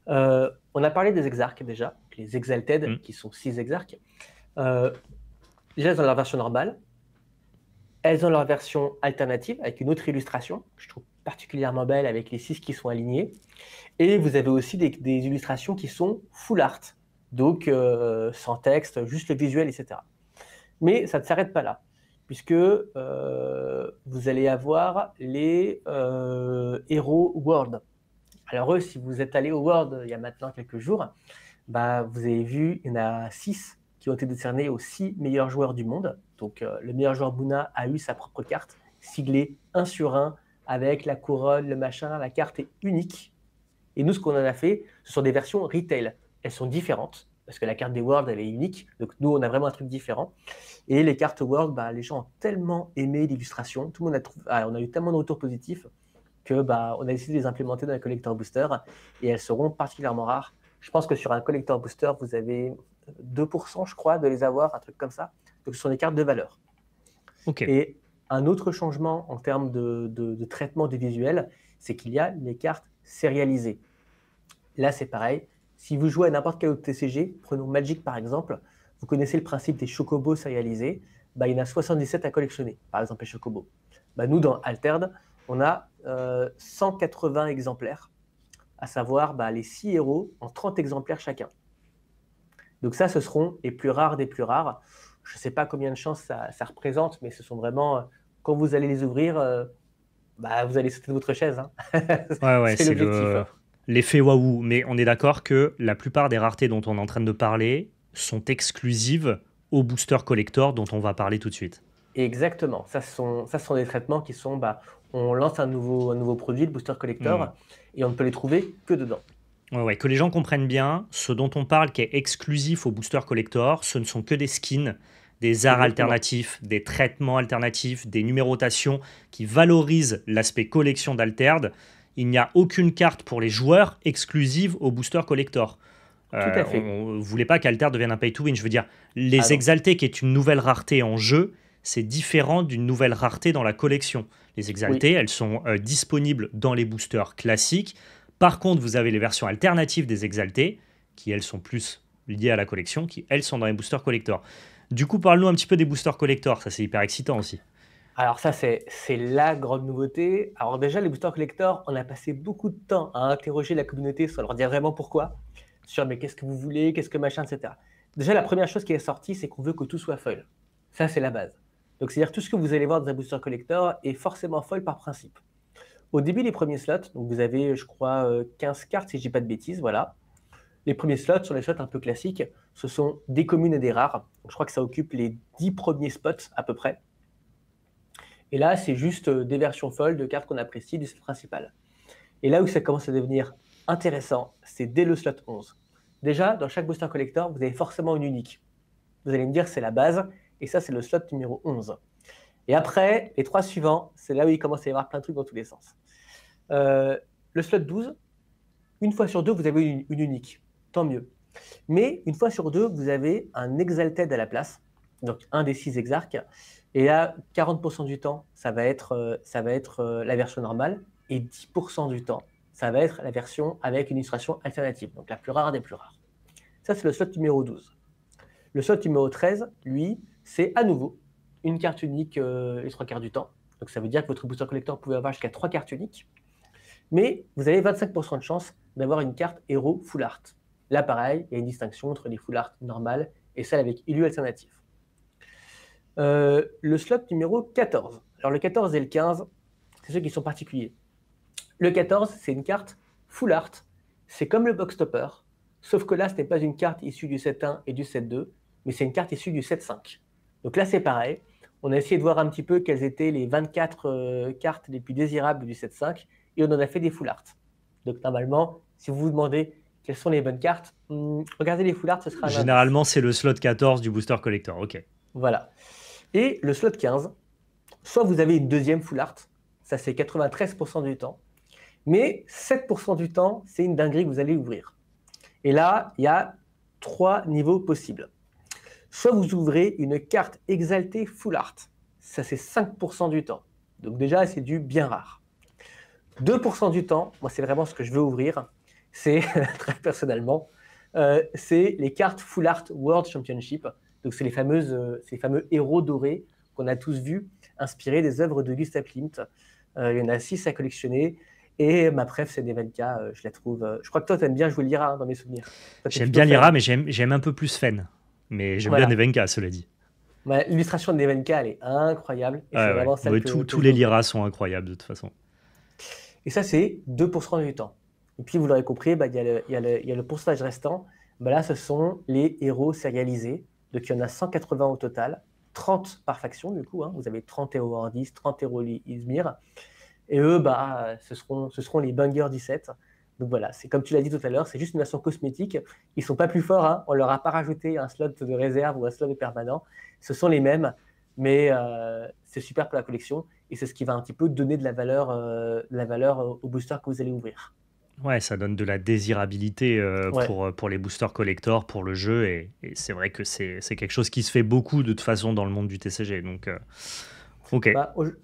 On a parlé des exarques déjà, les exalted, Hmm. qui sont 6 exarques. Euh, Déjà, elles ont leur version normale. Elles ont leur version alternative avec une autre illustration que je trouve particulièrement belle avec les 6 qui sont alignés. Et vous avez aussi des illustrations qui sont full art, donc sans texte, juste le visuel, etc. Mais ça ne s'arrête pas là, puisque vous allez avoir les héros World. Alors eux, si vous êtes allé au World il y a maintenant quelques jours, bah, vous avez vu, il y en a 6 qui ont été décernés aux 6 meilleurs joueurs du monde. Donc le meilleur joueur Buna a eu sa propre carte, siglée 1 sur 1, avec la couronne, le machin, la carte est unique. Et nous, ce qu'on en a fait, ce sont des versions retail. Elles sont différentes, parce que la carte des Worlds, elle est unique. Donc nous, on a vraiment un truc différent. Et les cartes World, bah, les gens ont tellement aimé l'illustration, tout le monde on a eu tellement de retours positifs que on a décidé de les implémenter dans les collector booster et elles seront particulièrement rares. Je pense que sur un collector booster, vous avez 2%, je crois, de les avoir, un truc comme ça. Donc ce sont des cartes de valeur. Ok, Et un autre changement en termes de traitement du visuel, c'est qu'il y a les cartes sérialisées. Là, c'est pareil. Si vous jouez à n'importe quel autre TCG, prenons Magic par exemple, vous connaissez le principe des chocobos sérialisés, il y en a 77 à collectionner, par exemple les chocobos. Nous, dans Altered, on a 180 exemplaires, à savoir les 6 héros en 30 exemplaires chacun. Donc ça, ce seront les plus rares des plus rares. Je ne sais pas combien de chances ça représente, mais ce sont vraiment, quand vous allez les ouvrir, vous allez sauter de votre chaise. Hein. ouais, ouais, C'est c'est l'objectif. l'effet waouh. Mais on est d'accord que la plupart des raretés dont on est en train de parler sont exclusives aux boosters collector dont on va parler tout de suite. Exactement. Ça sont des traitements qui sont, on lance un nouveau produit, le Booster Hmm. Collector, et on ne peut les trouver que dedans. Ouais, ouais, que les gens comprennent bien, ce dont on parle qui est exclusif aux boosters collector, ce ne sont que des skins, des arts Exactement. alternatifs, des traitements alternatifs, des numérotations qui valorisent l'aspect collection d'Alterd. Il n'y a aucune carte pour les joueurs exclusive aux boosters collector. Tout à fait. On ne voulait pas qu'Alter devienne un pay to win. Je veux dire, Ah les non. Exaltés, qui est une nouvelle rareté en jeu, c'est différent d'une nouvelle rareté dans la collection. Les Oui. Exaltées, elles sont disponibles dans les boosters classiques. Par contre, vous avez les versions alternatives des Exaltés, qui elles sont plus liées à la collection, qui elles sont dans les boosters collector. Du coup, parle-nous un petit peu des boosters collector, ça c'est hyper excitant aussi. Alors ça, c'est la grande nouveauté. Alors déjà, les Booster Collector, on a passé beaucoup de temps à interroger la communauté sans leur dire vraiment pourquoi. Sur mais qu'est-ce que vous voulez, qu'est-ce que machin, etc. Déjà, la première chose qui est sortie, c'est qu'on veut que tout soit foil. Ça, c'est la base. Donc c'est-à-dire tout ce que vous allez voir dans un Booster Collector est forcément foil par principe. Au début des premiers slots, donc vous avez, je crois, 15 cartes, si je dis pas de bêtises, voilà. Les premiers slots sont les slots un peu classiques. Ce sont des communes et des rares. Donc, je crois que ça occupe les 10 premiers spots à peu près. Et là, c'est juste des versions folles de cartes qu'on apprécie du set principal. Et là où ça commence à devenir intéressant, c'est dès le slot 11. Déjà, dans chaque booster collector, vous avez forcément une unique. Vous allez me dire, c'est la base, et ça, c'est le slot numéro 11. Et après, les 3 suivants, c'est là où il commence à y avoir plein de trucs dans tous les sens. Le slot 12, une fois sur deux, vous avez une unique. Tant mieux. Mais une fois sur deux, vous avez un Exalted à la place, donc un des 6 exarques. Et là, 40% du temps, ça va être la version normale, et 10% du temps, ça va être la version avec une illustration alternative, donc la plus rare des plus rares. Ça, c'est le slot numéro 12. Le slot numéro 13, lui, c'est à nouveau une carte unique les 3 quarts du temps. Donc ça veut dire que votre booster collector pouvait avoir jusqu'à 3 cartes uniques. Mais vous avez 25% de chance d'avoir une carte héros full art. Là, pareil, il y a une distinction entre les full art normales et celles avec illu alternatif. Le slot numéro 14. Alors le 14 et le 15, c'est ceux qui sont particuliers. Le 14, c'est une carte full art. C'est comme le box topper, sauf que là, ce n'est pas une carte issue du 7.1 et du 7.2, mais c'est une carte issue du 7.5. Donc là, c'est pareil. On a essayé de voir un petit peu quelles étaient les 24 cartes les plus désirables du 7.5 et on en a fait des full art. Donc normalement, si vous vous demandez quelles sont les bonnes cartes, regardez les full art, ce sera un Généralement, c'est le slot 14 du booster collector. Ok. Voilà. Et le slot 15, soit vous avez une deuxième full art, ça c'est 93% du temps, mais 7% du temps, c'est une dinguerie que vous allez ouvrir. Et là, il y a 3 niveaux possibles. Soit vous ouvrez une carte exaltée full art, ça c'est 5% du temps. Donc déjà, c'est du bien rare. 2% du temps, moi c'est vraiment ce que je veux ouvrir, c'est très personnellement, c'est les cartes Full Art World Championship. Donc c'est les fameux héros dorés qu'on a tous vus, inspirés des œuvres de Gustav Klimt. Il y en a 6 à collectionner. Et ma préf, c'est Nevenka, je la trouve. Je crois que toi, tu aimes bien jouer l'IRA dans mes souvenirs. Toi, J'aime bien l'IRA, mais j'aime un peu plus Fen. Mais j'aime bien Nevenka, cela dit. L'illustration de Nevenka, elle est incroyable. Et c'est vraiment celle que tous les Lyra sont incroyables de toute façon. Et ça, c'est 2% du temps. Et puis, vous l'aurez compris, il y a le pourcentage restant. Là, ce sont les héros sérialisés. Donc, il y en a 180 au total, 30 par faction, du coup. Vous avez 30 héros Ordis, 30 héros Izmir. Et eux, ce seront les Bungers 17. Donc voilà, c'est comme tu l'as dit tout à l'heure, c'est juste une version cosmétique. Ils ne sont pas plus forts, on ne leur a pas rajouté un slot de réserve ou un slot de permanent. Ce sont les mêmes, mais c'est super pour la collection. Et c'est ce qui va un petit peu donner de la valeur au booster que vous allez ouvrir. Ouais, ça donne de la désirabilité pour les boosters collector, pour le jeu. Et c'est vrai que c'est quelque chose qui se fait beaucoup de toute façon dans le monde du TCG. Donc, ok.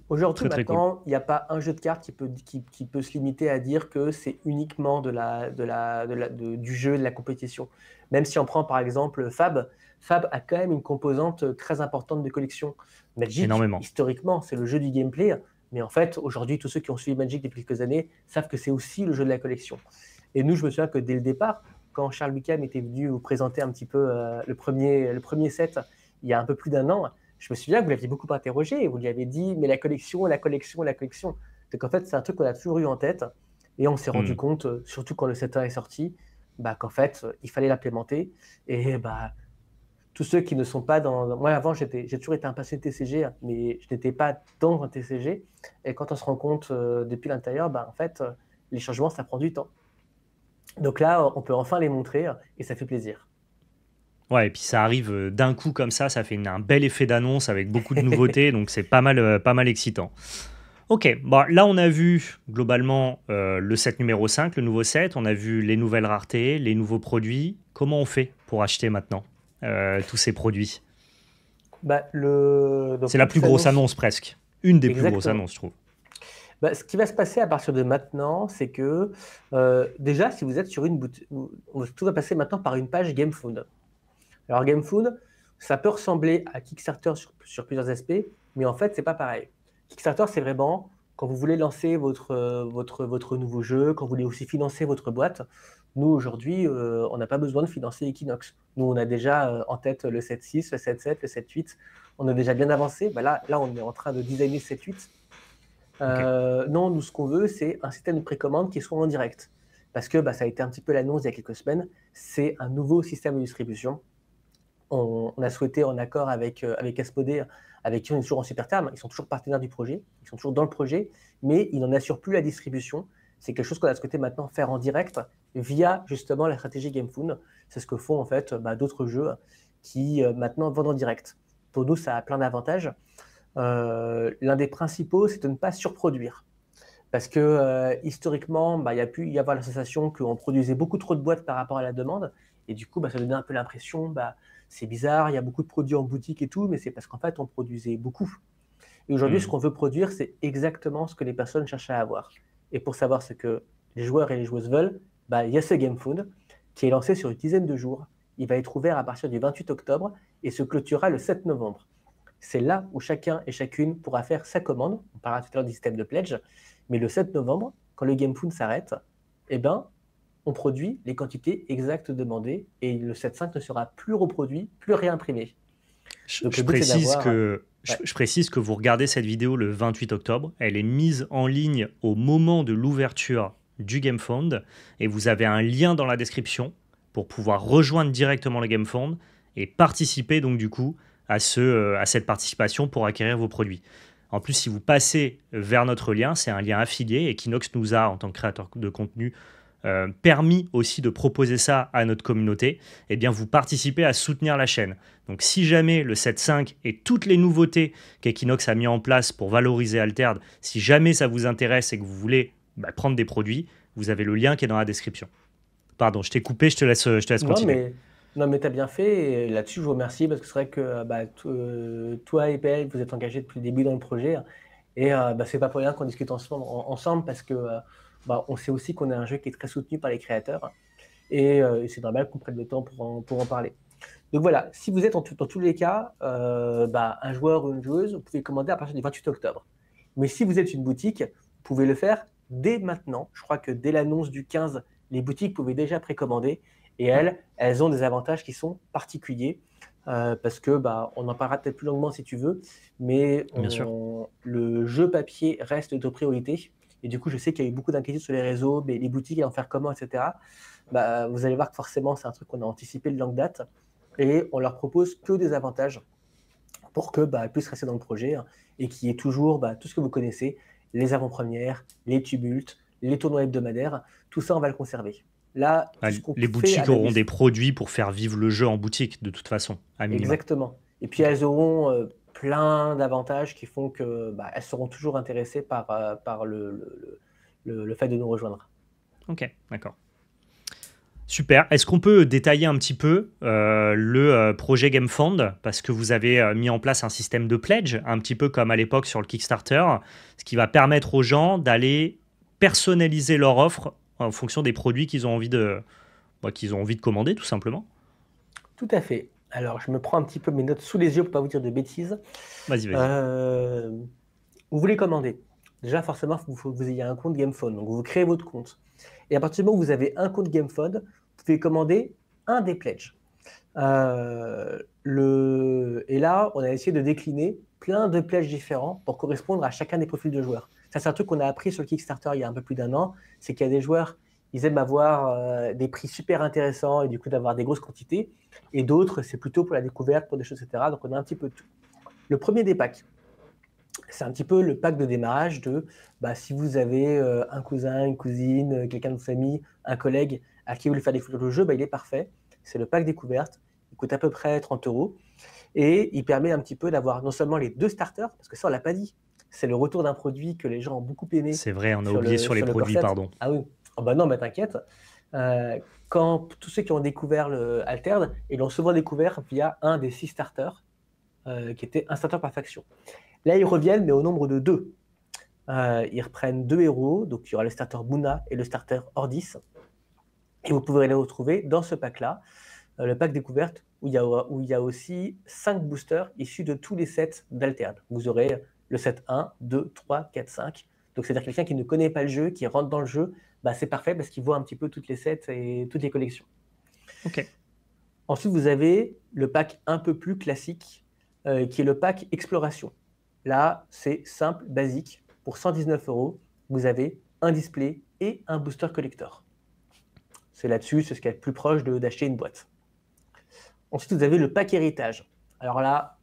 Aujourd'hui, maintenant, il n'y a pas un jeu de cartes qui peut se limiter à dire que c'est uniquement du jeu, de la compétition. Même si on prend par exemple Fab a quand même une composante très importante de collection. Magic, historiquement, c'est le jeu du gameplay. Mais en fait, aujourd'hui, tous ceux qui ont suivi Magic depuis quelques années savent que c'est aussi le jeu de la collection. Et nous, je me souviens que dès le départ, quand Charles Wickham était venu vous présenter un petit peu le premier set, il y a un peu plus d'1 an, je me souviens que vous l'aviez beaucoup interrogé et vous lui avez dit « mais la collection, la collection, la collection ». Donc en fait, c'est un truc qu'on a toujours eu en tête et on s'est rendu compte, surtout quand le 7.1 est sorti, qu'en fait, il fallait l'implémenter. Et tous ceux qui ne sont pas dans... Moi, avant, j'ai toujours été un passionné de TCG, mais je n'étais pas dans un TCG. Et quand on se rend compte depuis l'intérieur, en fait, les changements, ça prend du temps. Donc là, on peut enfin les montrer et ça fait plaisir. Ouais, et puis ça arrive d'un coup comme ça fait un bel effet d'annonce avec beaucoup de nouveautés, donc c'est pas mal excitant. Ok, là on a vu globalement le set numéro 5, le nouveau set, on a vu les nouvelles raretés, les nouveaux produits. Comment on fait pour acheter maintenant tous ces produits? C'est la plus grosse annonce presque, une des plus grosses annonces je trouve. Ce qui va se passer à partir de maintenant, c'est que déjà si vous êtes sur une boutique, tout va passer maintenant par une page GameFound. Alors GameFound, ça peut ressembler à Kickstarter sur plusieurs aspects, mais en fait, c'est pas pareil. Kickstarter, c'est vraiment quand vous voulez lancer votre nouveau jeu, quand vous voulez aussi financer votre boîte. Nous, aujourd'hui, on n'a pas besoin de financer Equinox. Nous, on a déjà en tête le 7.6, le 7.7, le 7.8. On a déjà bien avancé. Là, on est en train de designer le 7.8. Non, nous, ce qu'on veut, c'est un système de précommande qui soit en direct. Parce que ça a été un petit peu l'annonce il y a quelques semaines. C'est un nouveau système de distribution. On a souhaité, en accord avec Asmodée, avec qui on est toujours en super terme, ils sont toujours partenaires du projet, ils sont toujours dans le projet, mais ils n'en assurent plus la distribution c'est quelque chose qu'on a souhaité maintenant faire en direct via justement la stratégie GameFound. C'est ce que font en fait d'autres jeux qui maintenant vendent en direct. Pour nous, ça a plein d'avantages. L'un des principaux, c'est de ne pas surproduire. Parce que historiquement, il y a pu y avoir l'association qu'on produisait beaucoup trop de boîtes par rapport à la demande. Et du coup, ça donnait un peu l'impression, c'est bizarre, il y a beaucoup de produits en boutique et tout, mais c'est parce qu'en fait, on produisait beaucoup. Et aujourd'hui, ce qu'on veut produire, c'est exactement ce que les personnes cherchent à avoir. Et pour savoir ce que les joueurs et les joueuses veulent, il y a ce GameFound qui est lancé sur une dizaine de jours. Il va être ouvert à partir du 28 octobre et se clôturera le 7 novembre. C'est là où chacun et chacune pourra faire sa commande. On parlera tout à l'heure du système de pledge. Mais le 7 novembre, quand le GameFound s'arrête, on produit les quantités exactes demandées et le 7.5 ne sera plus reproduit, plus réimprimé. Donc, je précise que vous regardez cette vidéo le 28 octobre. Elle est mise en ligne au moment de l'ouverture du GameFound et vous avez un lien dans la description pour pouvoir rejoindre directement le GameFound et participer donc du coup à cette participation pour acquérir vos produits. En plus, si vous passez vers notre lien, c'est un lien affilié. Equinox nous a, en tant que créateur de contenu, permis aussi de proposer ça à notre communauté. Eh bien, vous participez à soutenir la chaîne. Donc, si jamais le 7.5 et toutes les nouveautés qu'Equinox a mis en place pour valoriser Altered, si jamais ça vous intéresse et que vous voulez prendre des produits, vous avez le lien qui est dans la description. Pardon, je t'ai coupé, je te laisse continuer. Non, mais tu as bien fait. Et là-dessus, je vous remercie parce que c'est vrai que toi et PL, vous êtes engagés depuis le début dans le projet. Et c'est pas pour rien qu'on discute ensemble parce que on sait aussi qu'on est un jeu qui est très soutenu par les créateurs. Et c'est normal qu'on prenne le temps pour en parler. Donc voilà, si vous êtes dans tous les cas un joueur ou une joueuse, vous pouvez commander à partir du 28 octobre. Mais si vous êtes une boutique, vous pouvez le faire dès maintenant. Je crois que dès l'annonce du 15, les boutiques pouvaient déjà précommander. Et elles ont des avantages qui sont particuliers parce que on en parlera peut-être plus longuement si tu veux, mais le jeu papier reste de priorité. Et du coup, je sais qu'il y a eu beaucoup d'inquiétudes sur les réseaux, mais les boutiques, en faire comment, etc. Vous allez voir que forcément, c'est un truc qu'on a anticipé de longue date et on leur propose que des avantages pour qu'elles puissent rester dans le projet et qu'il y ait toujours tout ce que vous connaissez, les avant-premières, les tumultes, les tournois hebdomadaires, tout ça, on va le conserver. Là, les boutiques auront des produits pour faire vivre le jeu en boutique, de toute façon, à minima. Exactement. Et puis, elles auront plein d'avantages qui font qu'elles seront toujours intéressées par le fait de nous rejoindre. Ok, d'accord. Super. Est-ce qu'on peut détailler un petit peu le projet GameFound, parce que vous avez mis en place un système de pledge, un petit peu comme à l'époque sur le Kickstarter, ce qui va permettre aux gens d'aller personnaliser leur offre en fonction des produits qu'ils ont envie de commander, tout simplement. Tout à fait. Alors, je me prends un petit peu mes notes sous les yeux pour ne pas vous dire de bêtises. Vas-y. Vous voulez commander. Déjà, forcément, il faut que vous ayez un compte GameFound. Donc, vous créez votre compte. Et à partir du moment où vous avez un compte GameFound, vous pouvez commander un des pledges. Et là, on a essayé de décliner plein de pledges différents pour correspondre à chacun des profils de joueurs. Ça, c'est un truc qu'on a appris sur le Kickstarter il y a un peu plus d'un an. C'est qu'il y a des joueurs, ils aiment avoir des prix super intéressants et du coup d'avoir des grosses quantités. Et d'autres, c'est plutôt pour la découverte, pour des choses, etc. Donc, on a un petit peu de tout. Le premier des packs, c'est un petit peu le pack de démarrage de si vous avez un cousin, une cousine, quelqu'un de votre famille, un collègue à qui vous voulez faire découvrir le jeu, il est parfait. C'est le pack découverte. Il coûte à peu près 30 €. Et il permet un petit peu d'avoir non seulement les 2 starters, parce que ça, on ne l'a pas dit. C'est le retour d'un produit que les gens ont beaucoup aimé. C'est vrai, on a oublié sur les produits, pardon. Ah oui. Oh non, mais t'inquiète. Quand tous ceux qui ont découvert le Altered, ils l'ont souvent découvert via un des 6 starters, qui était un starter par faction. Là, ils reviennent, mais au nombre de 2. Ils reprennent 2 héros, donc il y aura le starter Buna et le starter Ordis. Et vous pourrez les retrouver dans ce pack-là, le pack découverte, où il y a aussi 5 boosters issus de tous les sets d'Altered. Vous aurez le set 1, 2, 3, 4, 5. Donc, c'est-à-dire quelqu'un qui ne connaît pas le jeu, qui rentre dans le jeu, c'est parfait parce qu'il voit un petit peu toutes les sets et toutes les collections. Ok. Ensuite, vous avez le pack un peu plus classique, qui est le pack Exploration. Là, c'est simple, basique. Pour 119 €, vous avez un display et un booster collector. C'est là-dessus, c'est ce qui est le plus proche d'acheter une boîte. Ensuite, vous avez le pack héritage. Alors là,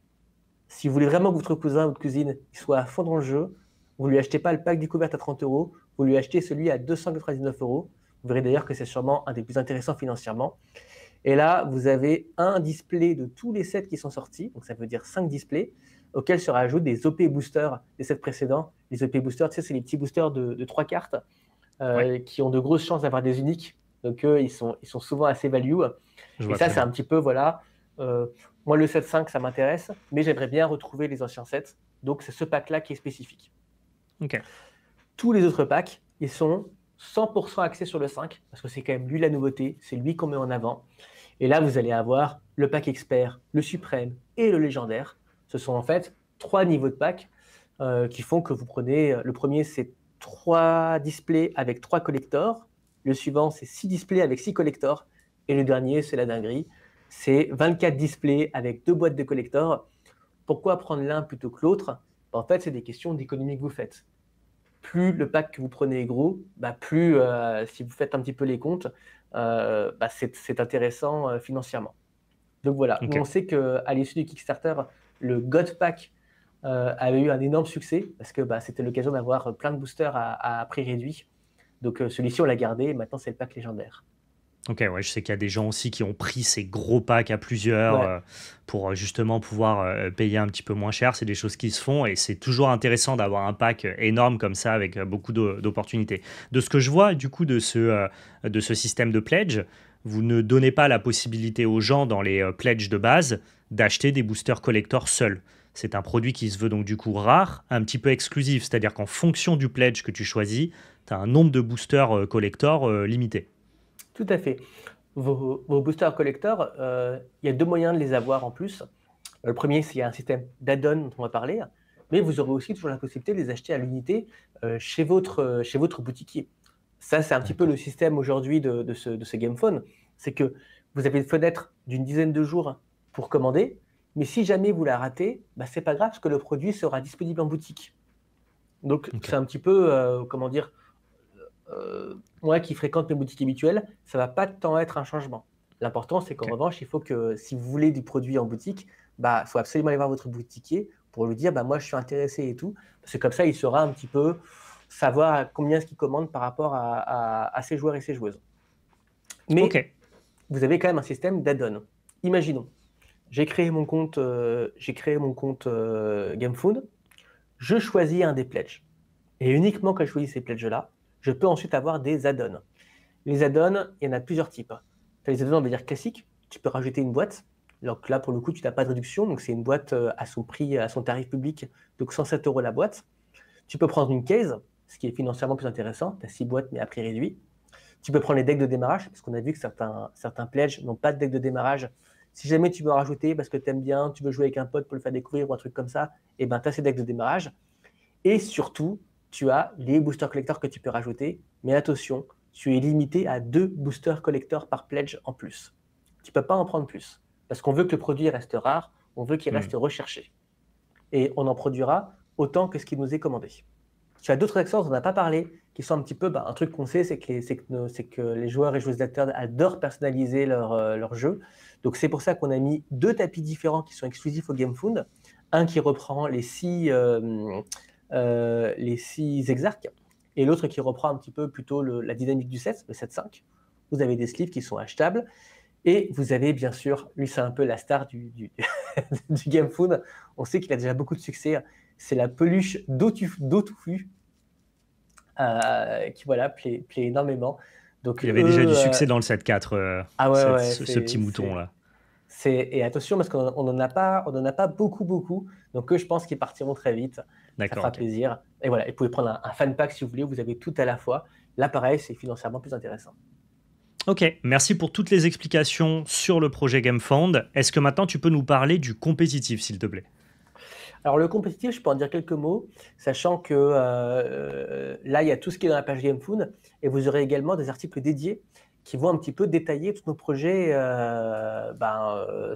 si vous voulez vraiment que votre cousin ou votre cousine soit à fond dans le jeu, vous ne lui achetez pas le pack découverte à 30 €, vous lui achetez celui à 299 euros. Vous verrez d'ailleurs que c'est sûrement un des plus intéressants financièrement. Et là, vous avez un display de tous les sets qui sont sortis, donc ça veut dire 5 displays, auxquels se rajoutent des OP boosters des sets précédents. Les OP boosters, tu sais, c'est les petits boosters de 3 cartes Ouais, qui ont de grosses chances d'avoir des uniques. Donc eux, ils sont souvent assez value. je Et vois ça, très c'est un bien. petit peu, voilà, moi le 7.5, ça m'intéresse, mais j'aimerais bien retrouver les anciens sets. Donc c'est ce pack-là qui est spécifique. Ok, Tous les autres packs, ils sont 100% axés sur le 5, parce que c'est quand même lui la nouveauté, c'est lui qu'on met en avant. Et là, vous allez avoir le pack expert, le suprême et le légendaire. Ce sont en fait 3 niveaux de pack qui font que vous prenez, le premier c'est 3 displays avec 3 collectors, le suivant c'est 6 displays avec 6 collectors, et le dernier c'est la dinguerie, c'est 24 displays avec 2 boîtes de collectors. Pourquoi prendre l'un plutôt que l'autre? En fait, c'est des questions d'économie que vous faites. Plus le pack que vous prenez est gros, plus, si vous faites un petit peu les comptes, c'est intéressant financièrement. Donc voilà, nous on ok. sait qu'à l'issue du Kickstarter, le God Pack avait eu un énorme succès parce que c'était l'occasion d'avoir plein de boosters à prix réduit. Donc celui-ci, on l'a gardé et maintenant c'est le pack légendaire. Ok, ouais, je sais qu'il y a des gens aussi qui ont pris ces gros packs à plusieurs Ouais, pour justement pouvoir payer un petit peu moins cher. C'est des choses qui se font et c'est toujours intéressant d'avoir un pack énorme comme ça avec beaucoup d'opportunités. De ce que je vois du coup de ce système de pledge, vous ne donnez pas la possibilité aux gens dans les pledges de base d'acheter des boosters collector seuls. C'est un produit qui se veut donc du coup rare, un petit peu exclusif, c'est-à-dire qu'en fonction du pledge que tu choisis, tu as un nombre de boosters collector limité. tout à fait. Vos boosters collectors, il y a deux moyens de les avoir en plus. Le premier, c'est qu'il y a un système d'add-on dont on va parler, mais vous aurez aussi toujours la possibilité de les acheter à l'unité chez votre boutiquier. Ça, c'est un petit peu le D'accord. système aujourd'hui de ce GamePhone. C'est que vous avez une fenêtre d'une dizaine de jours pour commander, mais si jamais vous la ratez, c'est pas grave parce que le produit sera disponible en boutique. Donc, Ok. c'est un petit peu, comment dire, moi qui fréquente mes boutiques habituelles, ça va pas tant être un changement. L'important, c'est qu'en Ok. revanche, il faut que si vous voulez du produit en boutique, il faut absolument aller voir votre boutiquier pour lui dire, moi, je suis intéressé et tout. Parce que comme ça, il saura un petit peu savoir combien est-ce qu'il commande par rapport à ses joueurs et ses joueuses. Ok. Mais vous avez quand même un système d'add-on. Imaginons, j'ai créé mon compte GameFood, je choisis un des pledges. Et uniquement quand je choisis ces pledges-là, je peux ensuite avoir des add-ons. Les add-ons, il y en a plusieurs types. Tu as les add-ons, on va dire classiques. Tu peux rajouter une boîte. Donc là, pour le coup, tu n'as pas de réduction. Donc c'est une boîte à son prix, à son tarif public. Donc 107 euros la boîte. Tu peux prendre une case, ce qui est financièrement plus intéressant. Tu as 6 boîtes, mais à prix réduit. Tu peux prendre les decks de démarrage, parce qu'on a vu que certains pledges n'ont pas de deck de démarrage. Si jamais tu veux en rajouter parce que tu aimes bien, tu veux jouer avec un pote pour le faire découvrir ou un truc comme ça, tu as ces decks de démarrage. Et surtout, tu as les boosters collectors que tu peux rajouter. Mais attention, tu es limité à 2 boosters collectors par pledge en plus. Tu ne peux pas en prendre plus. Parce qu'on veut que le produit reste rare, on veut qu'il reste Hmm. recherché. Et on en produira autant que ce qui nous est commandé. Tu as d'autres accessoires dont on n'a pas parlé, qui sont un petit peu, un truc qu'on sait, c'est que les joueurs et joueuses d'acteurs adorent personnaliser leur jeu. Donc c'est pour ça qu'on a mis 2 tapis différents qui sont exclusifs au GameFound. Un qui reprend les 6 exarques, et l'autre qui reprend un petit peu plutôt la dynamique du set, le 7.5. Vous avez des sleeves qui sont achetables, et vous avez bien sûr, lui c'est un peu la star du GameFound, on sait qu'il a déjà beaucoup de succès, c'est la peluche d'Otufu, qui voilà, plaît énormément. Donc Il avait déjà du eux, succès dans le 7-4, ah ouais, ouais, ce petit mouton-là. et attention parce qu'on n'en a pas beaucoup. Donc eux, je pense qu'ils partiront très vite. Ça D'accord, fera ok. plaisir. Et voilà, vous pouvez prendre un fan pack si vous voulez. Vous avez tout à la fois. Là, pareil, c'est financièrement plus intéressant. Ok, merci pour toutes les explications sur le projet GameFound. Est-ce que maintenant tu peux nous parler du compétitif, s'il te plaît? Alors le compétitif, je peux en dire quelques mots, sachant que là, il y a tout ce qui est dans la page GameFood, et vous aurez également des articles dédiés qui vont un petit peu détailler tous nos projets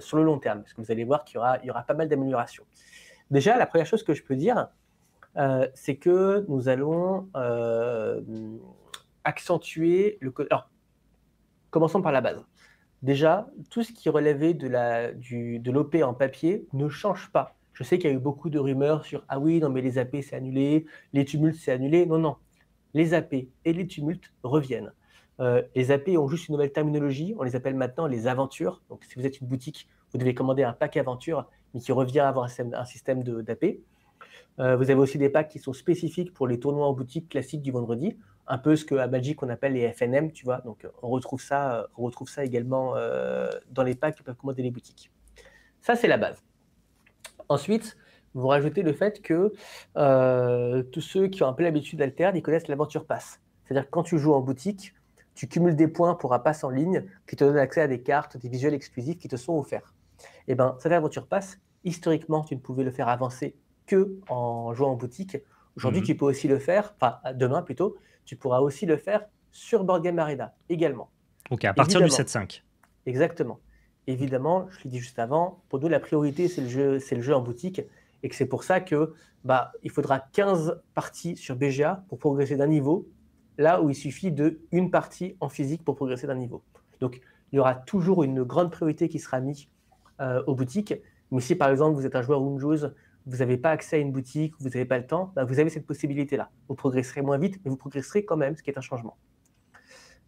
sur le long terme, parce que vous allez voir qu'il y aura pas mal d'améliorations. Déjà, la première chose que je peux dire, c'est que nous allons accentuer le... Alors, commençons par la base. Déjà, tout ce qui relevait de l'OP en papier ne change pas. Je sais qu'il y a eu beaucoup de rumeurs sur « Ah oui, non mais les AP c'est annulé, les tumultes c'est annulé ». Non, non. les AP et les tumultes reviennent. Les AP ont juste une nouvelle terminologie, on les appelle maintenant les aventures. Donc si vous êtes une boutique, vous devez commander un pack aventure, mais qui revient à avoir un système d'AP. Vous avez aussi des packs qui sont spécifiques pour les tournois en boutique classiques du vendredi, un peu ce qu'à Magic on appelle les FNM, tu vois. Donc on retrouve ça également dans les packs que peuvent commander les boutiques. Ça, c'est la base. Ensuite, vous rajoutez le fait que tous ceux qui ont un peu l'habitude d'Alterd, ils connaissent l'Aventure Pass. C'est-à-dire que quand tu joues en boutique, tu cumules des points pour un pass en ligne qui te donne accès à des cartes, des visuels exclusifs qui te sont offerts. Et bien, cette Aventure Pass, historiquement, tu ne pouvais le faire avancer que en jouant en boutique. Aujourd'hui, tu peux aussi le faire, enfin demain plutôt, tu pourras aussi le faire sur Board Game Arena également. Ok, à partir du 7.5. Exactement. Évidemment, je l'ai dit juste avant, pour nous, la priorité, c'est le jeu en boutique, et que c'est pour ça que il faudra 15 parties sur BGA pour progresser d'un niveau, là où il suffit de une partie en physique pour progresser d'un niveau. Donc, il y aura toujours une grande priorité qui sera mise aux boutiques, mais si par exemple vous êtes un joueur ou une joueuse, vous n'avez pas accès à une boutique, vous n'avez pas le temps, vous avez cette possibilité-là. Vous progresserez moins vite, mais vous progresserez quand même, ce qui est un changement.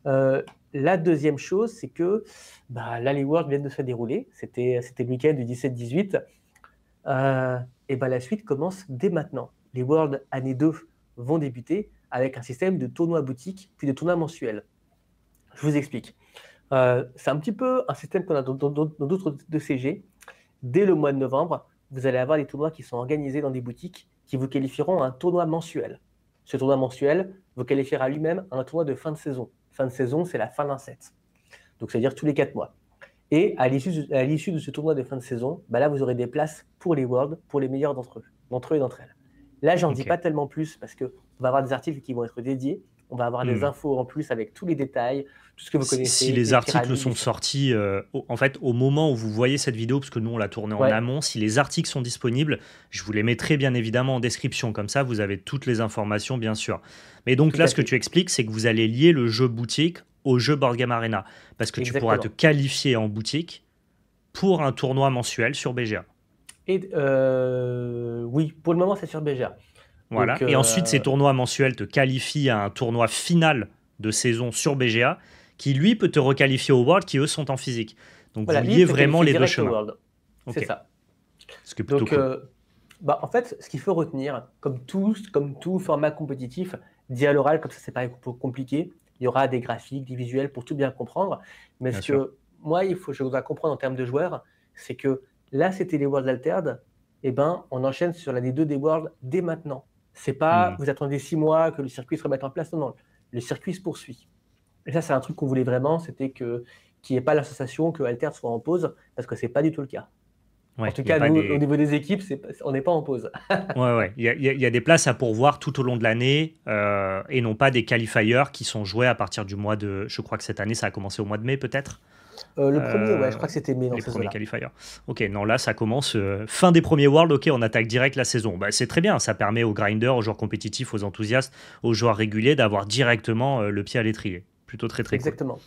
La deuxième chose, c'est que là, les Worlds viennent de se dérouler. C'était le week-end du 17-18. Et la suite commence dès maintenant. Les Worlds année 2 vont débuter avec un système de tournois boutiques, puis de tournois mensuels. Je vous explique. C'est un petit peu un système qu'on a dans d'autres de CG. Dès le mois de novembre, vous allez avoir des tournois qui sont organisés dans des boutiques qui vous qualifieront à un tournoi mensuel. Ce tournoi mensuel vous qualifiera lui-même à un tournoi de fin de saison. Fin de saison, c'est la fin d'un set. Donc, c'est-à-dire tous les 4 mois. Et à l'issue de ce tournoi de fin de saison, là, vous aurez des places pour les Worlds, pour les meilleurs d'entre eux et d'entre elles. Là, j'en dis pas tellement plus parce qu'on va avoir des articles qui vont être dédiés. On va avoir des infos en plus avec tous les détails, tout ce que vous connaissez. Si les articles sont sortis, en fait, au moment où vous voyez cette vidéo, parce que nous, on l'a tournée en amont, si les articles sont disponibles, je vous les mettrai bien évidemment en description. Comme ça, vous avez toutes les informations, bien sûr. Mais donc là, ce que tu expliques, c'est que vous allez lier le jeu boutique au jeu Board Game Arena. Parce que tu pourras te qualifier en boutique pour un tournoi mensuel sur BGA. Oui, pour le moment, c'est sur BGA. Voilà. Donc, et ensuite, ces tournois mensuels te qualifient à un tournoi final de saison sur BGA qui, lui, peut te requalifier au World qui, eux, sont en physique. Donc, voilà, vous liez vraiment les deux chemins. C'est ça. Ce qui est plutôt cool. En fait, ce qu'il faut retenir, comme tout format compétitif, dit à l'oral, comme ça, c'est pas compliqué. Il y aura des graphiques, des visuels pour tout bien comprendre. Mais ce que moi, je dois comprendre en termes de joueurs, c'est que là, c'était les Worlds Altered. On enchaîne sur l'année 2 des Worlds dès maintenant. C'est pas vous attendez 6 mois que le circuit se remette en place. Non, le circuit se poursuit. Et ça, c'est un truc qu'on voulait vraiment, c'était qu'il n'y ait pas l'association que Altered soit en pause, parce que c'est pas du tout le cas. En tout cas, nous, au niveau des équipes, on n'est pas en pause. Il y a des places à pourvoir tout au long de l'année, et non pas des qualifiers qui sont joués à partir du mois de... Je crois que cette année, ça a commencé au mois de mai, peut-être. Le premier, je crois que c'était mai. Les premiers qualifiers. Ok, non, là, ça commence fin des premiers Worlds. Ok, on attaque direct la saison. C'est très bien. Ça permet aux grinders, aux joueurs compétitifs, aux enthousiastes, aux joueurs réguliers d'avoir directement le pied à l'étrier. Plutôt très, très Exactement. Cool.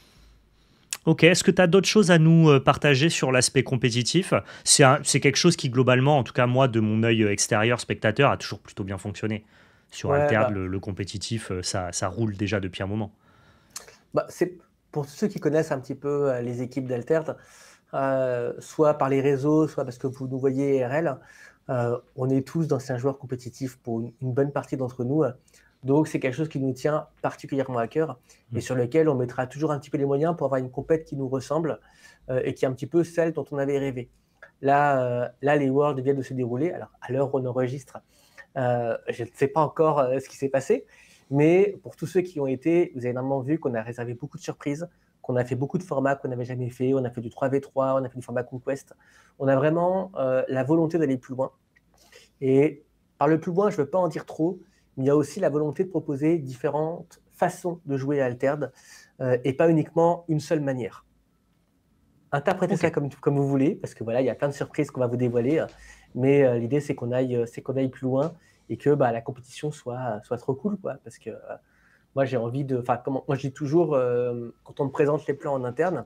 Ok, est-ce que tu as d'autres choses à nous partager sur l'aspect compétitif ? C'est quelque chose qui, globalement, en tout cas, moi, de mon œil extérieur, spectateur, a toujours plutôt bien fonctionné. Sur Altered, le compétitif, ça roule déjà depuis un moment. C'est... Pour ceux qui connaissent un petit peu les équipes d'Alterd, soit par les réseaux, soit parce que vous nous voyez IRL, on est tous d'anciens joueurs compétitifs pour une bonne partie d'entre nous. Donc, c'est quelque chose qui nous tient particulièrement à cœur et sur lequel on mettra toujours un petit peu les moyens pour avoir une compète qui nous ressemble et qui est un petit peu celle dont on avait rêvé. Là, les Worlds viennent de se dérouler. Alors, à l'heure où on enregistre, je ne sais pas encore ce qui s'est passé. Mais pour tous ceux qui ont été, vous avez énormément vu qu'on a réservé beaucoup de surprises, qu'on a fait beaucoup de formats qu'on n'avait jamais fait. On a fait du 3v3, on a fait du format Conquest. On a vraiment la volonté d'aller plus loin. Et par le plus loin, je ne veux pas en dire trop, mais il y a aussi la volonté de proposer différentes façons de jouer à Altered et pas uniquement une seule manière. Interprétez ça comme vous voulez, parce que voilà, il y a plein de surprises qu'on va vous dévoiler. Mais l'idée, c'est qu'on aille plus loin et que la compétition soit trop cool, quoi. Parce que moi, j'ai envie de... moi, je dis toujours, quand on me présente les plans en interne,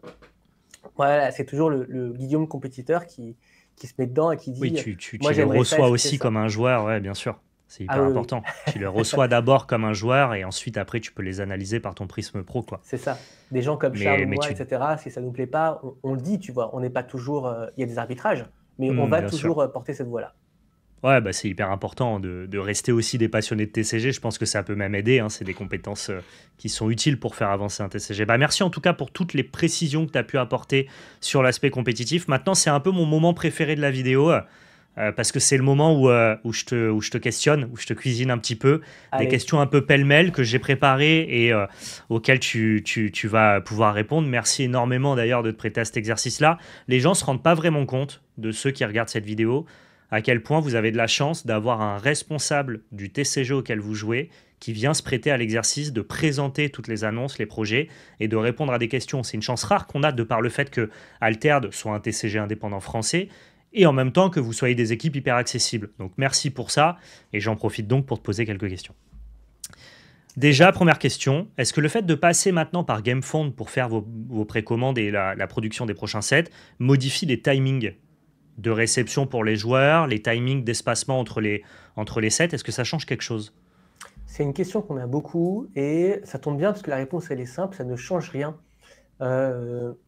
voilà, c'est toujours le Guillaume compétiteur qui se met dedans et qui dit... Oui, tu le reçois aussi comme un joueur, ouais, bien sûr. C'est Ah hyper oui, oui, important. Tu les reçois d'abord comme un joueur et ensuite, après, tu peux les analyser par ton prisme pro, quoi. c'est ça. Des gens comme Charles ou Mais moi, tu... etc., si ça nous plaît pas, on le dit, tu vois. On n'est pas toujours. Il y a des arbitrages, mais on va Bien sûr. toujours porter cette voix-là. Ouais, bah, c'est hyper important de rester aussi des passionnés de TCG. Je pense que ça peut même aider, hein. C'est des compétences qui sont utiles pour faire avancer un TCG. Bah, merci en tout cas pour toutes les précisions que tu as pu apporter sur l'aspect compétitif. Maintenant, c'est un peu mon moment préféré de la vidéo. Parce que c'est le moment où je te questionne, où je te cuisine un petit peu, des Allez, questions un peu pêle-mêle que j'ai préparées et auxquelles tu vas pouvoir répondre. Merci énormément d'ailleurs de te prêter à cet exercice-là. Les gens ne se rendent pas vraiment compte, de ceux qui regardent cette vidéo, à quel point vous avez de la chance d'avoir un responsable du TCG auquel vous jouez qui vient se prêter à l'exercice de présenter toutes les annonces, les projets et de répondre à des questions. C'est une chance rare qu'on a de par le fait que Alterd soit un TCG indépendant français et en même temps que vous soyez des équipes hyper accessibles. Donc merci pour ça et j'en profite donc pour te poser quelques questions. c'est Déjà, parti. première question, est-ce que le fait de passer maintenant par GameFound pour faire vos précommandes et la production des prochains sets modifie les timings de réception pour les joueurs, les timings d'espacement entre les sets? Est-ce que ça change quelque chose? C'est une question qu'on a beaucoup et ça tombe bien parce que la réponse elle est simple, ça ne change rien.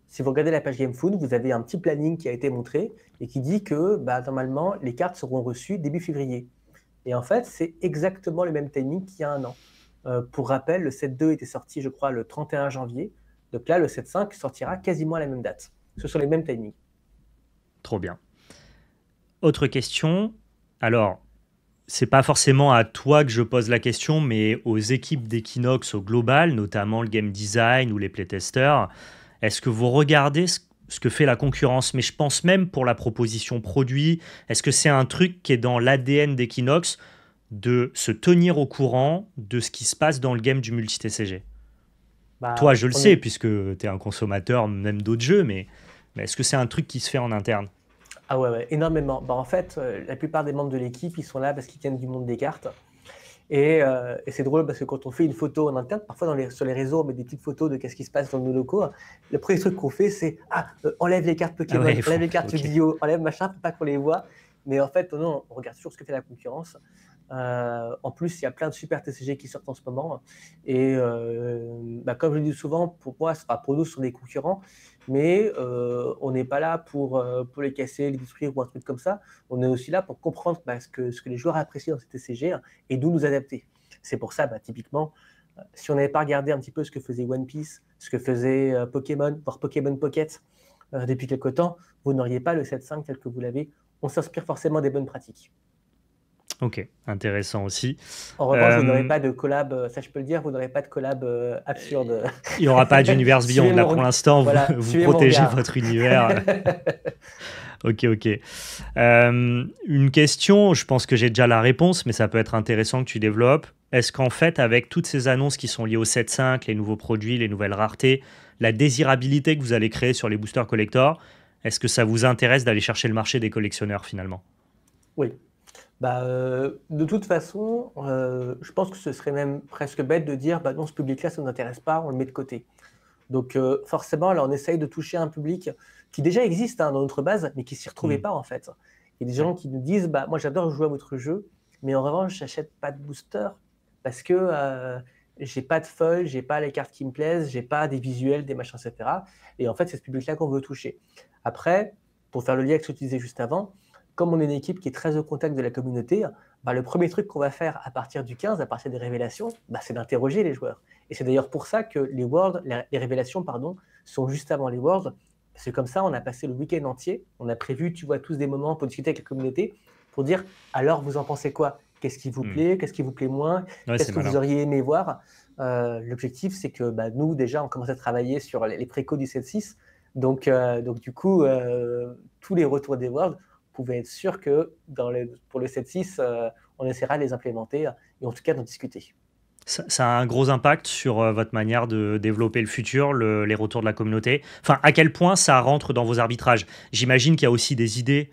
Si vous regardez la page GameFood, vous avez un petit planning qui a été montré et qui dit que bah, normalement les cartes seront reçues début février. Et en fait, c'est exactement le même timing qu'il y a un an. Pour rappel, le set 2 était sorti, je crois, le 31 janvier. Donc là, le set 5 sortira quasiment à la même date. Ce sont les mêmes timings. Trop bien. Autre question. Alors, c'est pas forcément à toi que je pose la question, mais aux équipes d'Equinox au global, notamment le game design ou les playtesters. Est-ce que vous regardez ce que fait la concurrence? Mais je pense même pour la proposition produit. Est-ce que c'est un truc qui est dans l'ADN d'Equinox de se tenir au courant de ce qui se passe dans le game du multi-TCG? Toi, Bah, je le on sais, est... puisque tu es un consommateur même d'autres jeux, mais est-ce que c'est un truc qui se fait en interne? Ah ouais, ouais, énormément. Bah, en fait, la plupart des membres de l'équipe, ils sont là parce qu'ils viennent du monde des cartes. Et c'est drôle parce que quand on fait une photo en interne, parfois sur les réseaux, on met des petites photos de qu'est-ce qui se passe dans nos locaux. Le premier truc qu'on fait, c'est enlève les cartes Ah Pokémon, ouais, enlève les cartes ok. Yu-Gi-Oh, enlève machin pour pas qu'on les voit. Mais en fait, non, on regarde toujours ce que fait la concurrence. En plus, il y a plein de super TCG qui sortent en ce moment. Et bah, comme je le dis souvent, pour moi, pour nous, ce sont des concurrents. Mais on n'est pas là pour les casser, les détruire ou un truc comme ça. On est aussi là pour comprendre bah, ce que les joueurs apprécient dans ces TCG et d'où nous adapter. C'est pour ça, bah, typiquement, si on n'avait pas regardé un petit peu ce que faisait One Piece, ce que faisait Pokémon, voire Pokémon Pocket depuis quelques temps, vous n'auriez pas le 7.5 tel que vous l'avez. On s'inspire forcément des bonnes pratiques. Ok, intéressant aussi. En revanche, vous n'aurez Euh, pas de collab, ça je peux le dire, vous n'aurez pas de collab absurde. il n'y aura pas d'univers Beyond. Suivez Là, mon pour regard. l'instant, Voilà, vous suivez mon protégez regard. votre univers. Ok, ok. Une question, je pense que j'ai déjà la réponse, mais ça peut être intéressant que tu développes. Est-ce qu'en fait, avec toutes ces annonces qui sont liées au 7.5, les nouveaux produits, les nouvelles raretés, la désirabilité que vous allez créer sur les boosters collector, est-ce que ça vous intéresse d'aller chercher le marché des collectionneurs finalement? Oui. Bah, de toute façon, je pense que ce serait même presque bête de dire bah non, ce public-là, ça ne nous intéresse pas, on le met de côté. Donc forcément, là, on essaye de toucher un public qui déjà existe dans notre base, mais qui ne s'y retrouvait Hmm. pas en fait. Il y a des Ouais. gens qui nous disent bah, moi j'adore jouer à votre jeu, mais en revanche, j'achète pas de booster parce que j'ai pas de foil, j'ai pas les cartes qui me plaisent, j'ai pas des visuels, des machins, etc. Et en fait, c'est ce public-là qu'on veut toucher. Après, pour faire le lien avec ce que tu disais juste avant, comme on est une équipe qui est très au contact de la communauté, bah, le premier truc qu'on va faire à partir du 15, à partir des révélations, bah, c'est d'interroger les joueurs. Et c'est d'ailleurs pour ça que les révélations pardon, sont juste avant les Worlds. C'est comme ça, on a passé le week-end entier. On a prévu, tu vois, tous des moments pour discuter avec la communauté, pour dire alors vous en pensez quoi? Qu'est-ce qui vous Hmm. plaît? Qu'est-ce qui vous plaît moins? Ouais, Qu'est-ce c'est que vous malin. auriez aimé voir? L'objectif, c'est que bah, nous, déjà, on commence à travailler sur les précos du 7-6. Donc, du coup, tous les retours des Worlds, vous pouvez être sûr que pour le 7-6, on essaiera de les implémenter et en tout cas d'en discuter. Ça a un gros impact sur votre manière de développer le futur, les retours de la communauté. Enfin, à quel point ça rentre dans vos arbitrages? J'imagine qu'il y a aussi des idées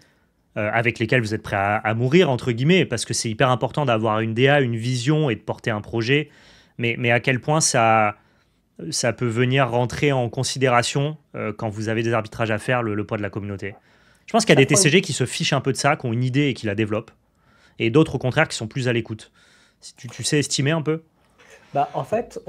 avec lesquelles vous êtes prêt à mourir, entre guillemets, parce que c'est hyper important d'avoir une DA, une vision et de porter un projet. Mais à quel point ça peut venir rentrer en considération quand vous avez des arbitrages à faire, le poids de la communauté? Je pense qu'il y a Ça des prend une... TCG qui se fichent un peu de ça, qui ont une idée et qui la développent. et d'autres au contraire qui sont plus à l'écoute. Si tu sais estimer un peu? Bah, en fait,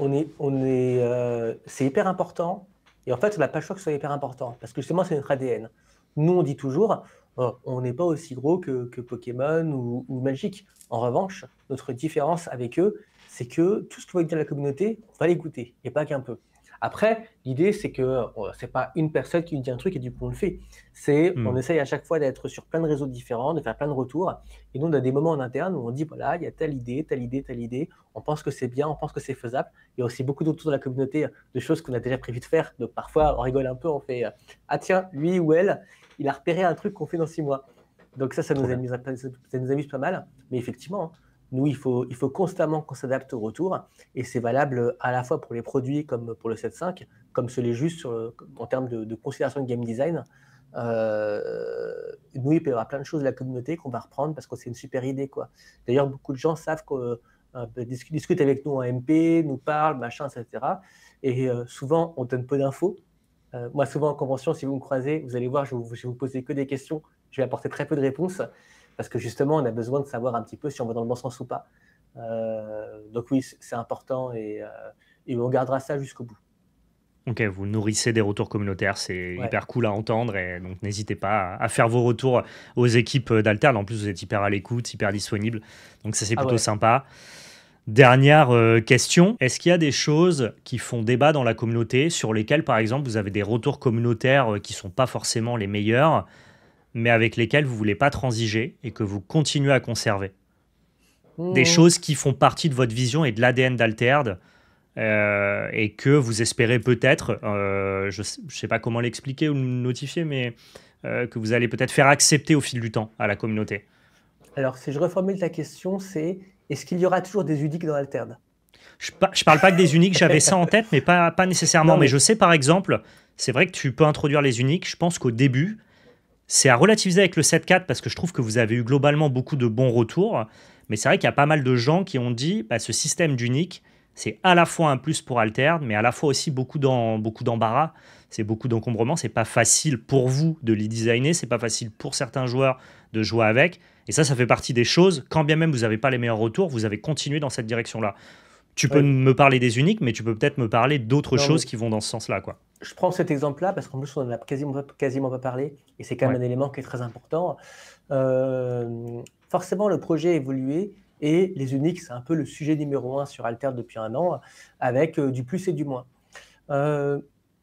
c'est hyper important. Et en fait, on n'a pas le choix que ce soit hyper important. Parce que justement, c'est notre ADN. Nous, on dit toujours, on n'est pas aussi gros que Pokémon ou Magic. En revanche, notre différence avec eux, c'est que tout ce que va dire la communauté, on va l'écouter, et pas qu'un peu. Après, l'idée, c'est que c'est pas une personne qui nous dit un truc et du coup on le fait. On Hmm. essaye à chaque fois d'être sur plein de réseaux différents, de faire plein de retours. Et nous, on a des moments en interne où on dit, voilà, il y a telle idée, telle idée, telle idée. On pense que c'est bien, on pense que c'est faisable. Il y a aussi beaucoup d'autres de la communauté de choses qu'on a déjà prévu de faire. Donc parfois, on rigole un peu, on fait ah tiens, lui ou elle, il a repéré un truc qu'on fait dans 6 mois. Donc ça Trop nous bien. amuse, ça nous amuse pas mal. Mais effectivement, nous, il faut constamment qu'on s'adapte au retour. Et c'est valable à la fois pour les produits comme pour le 7.5, comme ce l'est juste en termes de considération de game design. Nous, il peut y avoir plein de choses de la communauté qu'on va reprendre parce que c'est une super idée, quoi. D'ailleurs, beaucoup de gens savent que discutent avec nous en MP, nous parlent, machin, etc. Et souvent, on donne peu d'infos. Moi, souvent en convention, si vous me croisez, vous allez voir, je vais vous poser que des questions. Je vais apporter très peu de réponses parce que justement, on a besoin de savoir un petit peu si on va dans le bon sens ou pas. Donc oui, c'est important et on gardera ça jusqu'au bout. Ok, vous nourrissez des retours communautaires, c'est Ouais. hyper cool à entendre et donc n'hésitez pas à faire vos retours aux équipes d'Alterne. En plus, vous êtes hyper à l'écoute, hyper disponible, donc ça c'est Ah plutôt ouais. sympa. Dernière question, est-ce qu'il y a des choses qui font débat dans la communauté sur lesquelles, par exemple, vous avez des retours communautaires qui sont pas forcément les meilleurs, mais avec lesquels vous voulez pas transiger et que vous continuez à conserver? Des Mmh. choses qui font partie de votre vision et de l'ADN d'Alterd et que vous espérez peut-être, je ne sais pas comment l'expliquer ou le notifier, mais que vous allez peut-être faire accepter au fil du temps à la communauté. Alors, si je reformule ta question, c'est est-ce qu'il y aura toujours des uniques dans Alterne? Je parle pas que des uniques, j'avais ça en tête, mais pas nécessairement. Non, Mais je mais sais par exemple, c'est vrai que tu peux introduire les uniques. Je pense qu'au début, c'est à relativiser avec le 7.4 parce que je trouve que vous avez eu globalement beaucoup de bons retours. Mais c'est vrai qu'il y a pas mal de gens qui ont dit bah, ce système d'unique, c'est à la fois un plus pour Alterne, mais à la fois aussi beaucoup d'embarras. C'est beaucoup d'encombrement. C'est pas facile pour vous de les designer. C'est pas facile pour certains joueurs de jouer avec. Et ça fait partie des choses. Quand bien même vous n'avez pas les meilleurs retours, vous avez continué dans cette direction-là. Tu peux oui. me parler des uniques, mais tu peux peut-être me parler d'autres Non, choses mais qui vont dans ce sens-là, quoi. je prends cet exemple-là parce qu'en plus, on en a quasiment pas parlé et c'est quand Ouais. même un élément qui est très important. Forcément, le projet a évolué et les uniques, c'est un peu le sujet numéro un sur Alter depuis un an, avec du plus et du moins. Euh,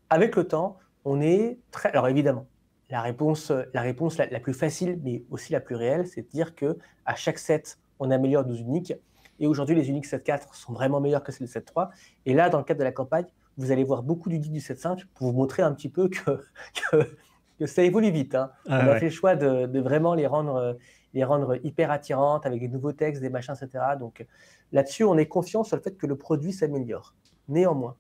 Avec le temps, on est très. Alors évidemment, la plus facile, mais aussi la plus réelle, c'est de dire que à chaque set, on améliore nos uniques. Et aujourd'hui, les uniques 7.4 sont vraiment meilleurs que celles de 7.3. Et là, dans le cadre de la campagne, vous allez voir beaucoup d'uniques du 7.5 pour vous montrer un petit peu que, que ça évolue vite, hein. On Ah a fait ouais. le choix de vraiment les rendre hyper attirantes avec des nouveaux textes, des machins, etc. Donc là-dessus, on est confiant sur le fait que le produit s'améliore. Néanmoins,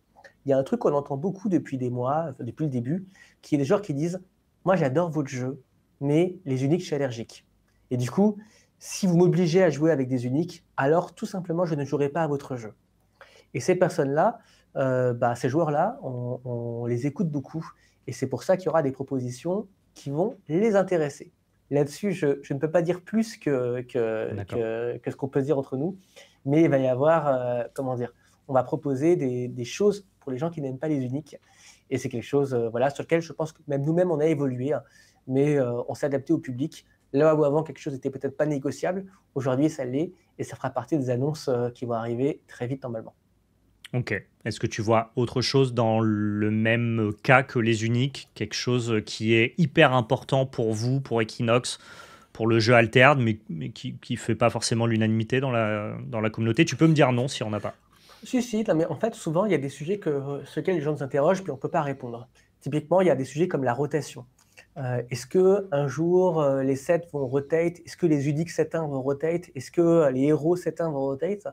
il y a un truc qu'on entend beaucoup depuis des mois, depuis le début, qui est des gens qui disent moi j'adore votre jeu, mais les uniques je suis allergique. Et du coup, si vous m'obligez à jouer avec des uniques, alors tout simplement je ne jouerai pas à votre jeu. Et ces personnes-là, ces joueurs-là, on les écoute beaucoup. Et c'est pour ça qu'il y aura des propositions qui vont les intéresser. Là-dessus, je ne peux pas dire plus D'accord. que ce qu'on peut dire entre nous, mais il va y avoir, comment dire, on va proposer des choses pour les gens qui n'aiment pas les uniques. Et c'est quelque chose voilà, sur lequel je pense que même nous-mêmes, on a évolué, hein, mais on s'est adapté au public. Là où avant, quelque chose n'était peut-être pas négociable, aujourd'hui, ça l'est, et ça fera partie des annonces qui vont arriver très vite normalement. Ok. Est-ce que tu vois autre chose dans le même cas que les uniques? Quelque chose qui est hyper important pour vous, pour Equinox, pour le jeu Altered, mais qui fait pas forcément l'unanimité dans la communauté? Tu peux me dire non si on n'a pas. Si, si, non, mais en fait, souvent, il y a des sujets sur lesquels les gens nous interrogent, puis on ne peut pas répondre. Typiquement, il y a des sujets comme la rotation. Est-ce qu'un jour, les sets vont rotate? Est-ce que les uniques 7-1 vont rotate? Est-ce que les héros 7-1 vont rotate?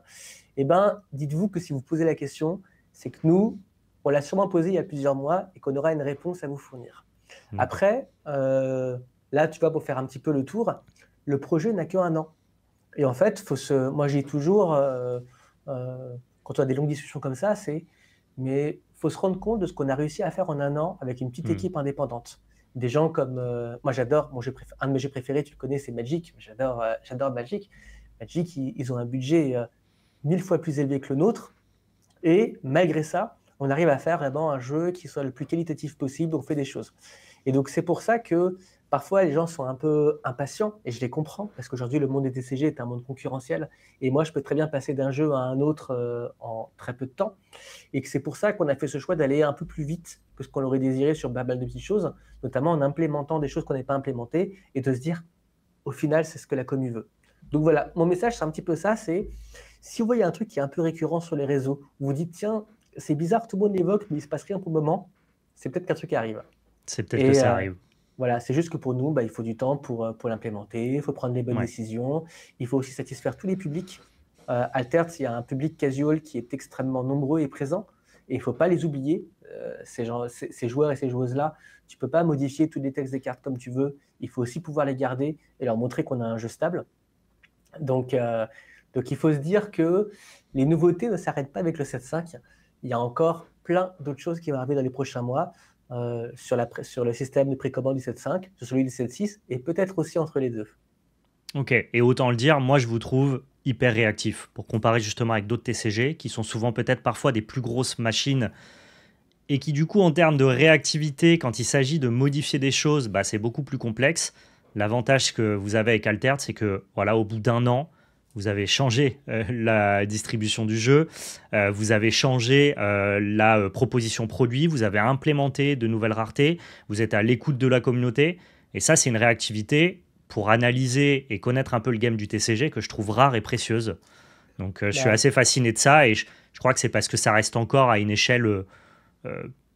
Eh bien, dites-vous que si vous posez la question, c'est que nous, on l'a sûrement posée il y a plusieurs mois et qu'on aura une réponse à vous fournir. D'accord. Après, là, tu vois, pour faire un petit peu le tour, le projet n'a qu'un an. Et en fait, moi, j'ai toujours, quand on a des longues discussions comme ça, mais il faut se rendre compte de ce qu'on a réussi à faire en un an avec une petite Hmm. équipe indépendante. Des gens comme, moi j'adore, un de mes jeux préférés, tu le connais, c'est Magic. J'adore Magic. Magic, ils ont un budget 1000 fois plus élevé que le nôtre, et malgré ça, on arrive à faire vraiment un jeu qui soit le plus qualitatif possible, on fait des choses. Et donc c'est pour ça que parfois les gens sont un peu impatients, et je les comprends, parce qu'aujourd'hui le monde des TCG est un monde concurrentiel, et moi je peux très bien passer d'un jeu à un autre en très peu de temps, et que c'est pour ça qu'on a fait ce choix d'aller un peu plus vite que ce qu'on aurait désiré sur pas mal de petites choses, notamment en implémentant des choses qu'on n'avait pas implémentées, et de se dire, au final, c'est ce que la commu veut. Donc voilà, mon message, c'est un petit peu ça, c'est si vous voyez un truc qui est un peu récurrent sur les réseaux, vous vous dites, tiens, c'est bizarre, tout le monde l'évoque, mais il ne se passe rien pour le moment, c'est peut-être qu'un truc arrive. C'est peut-être que Et ça arrive. voilà, c'est juste que pour nous, il faut du temps pour l'implémenter, il faut prendre les bonnes Ouais. décisions, il faut aussi satisfaire tous les publics. Altered, il y a un public casual qui est extrêmement nombreux et présent, et il ne faut pas les oublier. Ces joueurs et ces joueuses-là, tu ne peux pas modifier tous les textes des cartes comme tu veux, il faut aussi pouvoir les garder et leur montrer qu'on a un jeu stable. Donc il faut se dire que les nouveautés ne s'arrêtent pas avec le 7.5. Il y a encore plein d'autres choses qui vont arriver dans les prochains mois sur le système de précommande du 7.5, sur celui du 7.6 et peut-être aussi entre les deux. Ok, et autant le dire, moi je vous trouve hyper réactif pour comparer justement avec d'autres TCG qui sont souvent peut-être parfois des plus grosses machines et qui du coup en termes de réactivité, quand il s'agit de modifier des choses, c'est beaucoup plus complexe. L'avantage que vous avez avec Altered, c'est que voilà, au bout d'un an, vous avez changé la distribution du jeu, vous avez changé la proposition produit, vous avez implémenté de nouvelles raretés, vous êtes à l'écoute de la communauté, et ça c'est une réactivité pour analyser et connaître un peu le game du TCG que je trouve rare et précieuse. Donc je suis assez fasciné de ça, et je crois que c'est parce que ça reste encore à une échelle,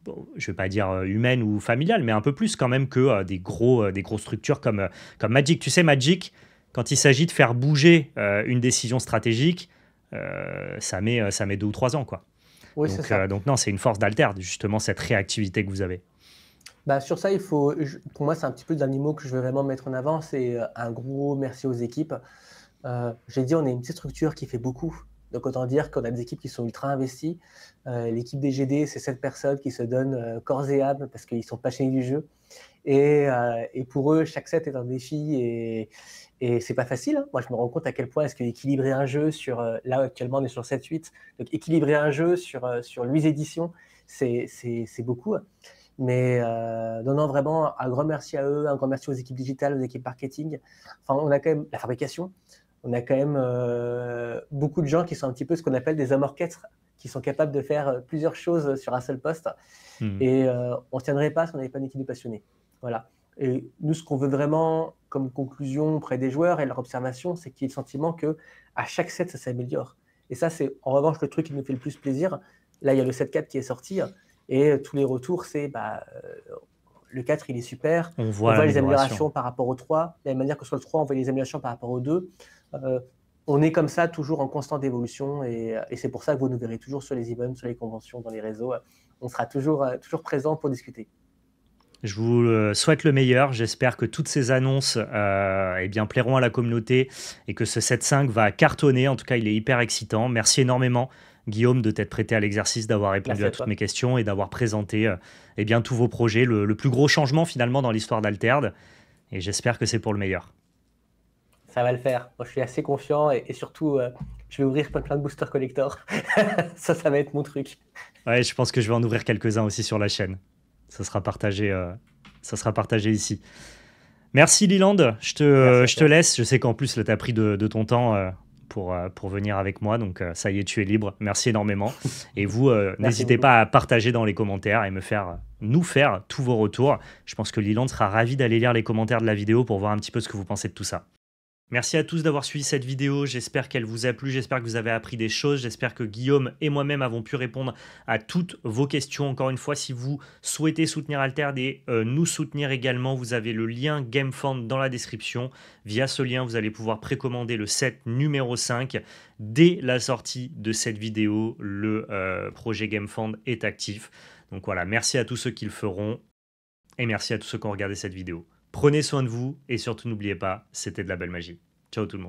bon, je ne vais pas dire humaine ou familiale, mais un peu plus quand même que des grosses structures comme Magic. Tu sais, Magic, quand il s'agit de faire bouger une décision stratégique, ça met 2 ou 3 ans, quoi. Oui, c'est ça. Donc non, c'est une force d'Alterd, justement, cette réactivité que vous avez. Sur ça, pour moi, c'est un petit peu d'un mot que je veux vraiment mettre en avant, c'est un gros merci aux équipes. J'ai dit, on est une petite structure qui fait beaucoup. Donc, autant dire qu'on a des équipes qui sont ultra investies. L'équipe des GD, c'est 7 personnes qui se donnent corps et âme parce qu'ils sont passionnés du jeu. Et pour eux, chaque set est un défi et c'est pas facile. Moi, je me rends compte à quel point est-ce que équilibrer un jeu sur... là, actuellement, on est sur 7-8. Donc, équilibrer un jeu sur 8 éditions, c'est beaucoup. Mais non, vraiment, un grand merci à eux, un grand merci aux équipes digitales, aux équipes marketing. Enfin, on a quand même la fabrication. On a quand même beaucoup de gens qui sont un petit peu ce qu'on appelle des hommes orchestres, qui sont capables de faire plusieurs choses sur un seul poste. Et on ne tiendrait pas si on n'avait pas une équipe de passionnés. Voilà. Et nous, ce qu'on veut vraiment comme conclusion auprès des joueurs et leur observation, c'est qu'il y ait le sentiment qu'à chaque set, ça s'améliore. Et ça, c'est en revanche le truc qui nous fait le plus plaisir. Là, il y a le 7-4 qui est sorti. Et tous les retours, c'est le 4, il est super. On voit les améliorations par rapport au 3. De la même manière que sur le 3, on voit les améliorations par rapport au 2. On est comme ça, toujours en constante évolution. Et c'est pour ça que vous nous verrez toujours sur les events, sur les conventions, dans les réseaux. On sera toujours présent pour discuter. Je vous souhaite le meilleur. J'espère que toutes ces annonces plairont à la communauté et que ce 7.5 va cartonner. En tout cas, il est hyper excitant. Merci énormément, Guillaume, de t'être prêté à l'exercice, d'avoir répondu à toutes mes questions et d'avoir présenté tous vos projets. Le plus gros changement finalement dans l'histoire d'Alterd. Et j'espère que c'est pour le meilleur. Ça va le faire. Moi, je suis assez confiant et surtout, je vais ouvrir plein de boosters collector. ça va être mon truc. Ouais, je pense que je vais en ouvrir quelques-uns aussi sur la chaîne. Ça sera partagé ici. Merci Leland, je te laisse. Je sais qu'en plus, tu as pris de ton temps pour venir avec moi, donc ça y est, tu es libre. Merci énormément. Et vous, n'hésitez pas à partager dans les commentaires et nous faire tous vos retours. Je pense que Leland sera ravi d'aller lire les commentaires de la vidéo pour voir un petit peu ce que vous pensez de tout ça. Merci à tous d'avoir suivi cette vidéo, j'espère qu'elle vous a plu, j'espère que vous avez appris des choses, j'espère que Guillaume et moi-même avons pu répondre à toutes vos questions. Encore une fois, si vous souhaitez soutenir Altered et nous soutenir également, vous avez le lien GameFound dans la description. Via ce lien, vous allez pouvoir précommander le set numéro 5. Dès la sortie de cette vidéo, le projet GameFound est actif. Donc voilà, merci à tous ceux qui le feront et merci à tous ceux qui ont regardé cette vidéo. Prenez soin de vous et surtout n'oubliez pas, c'était de la belle magie. Ciao tout le monde.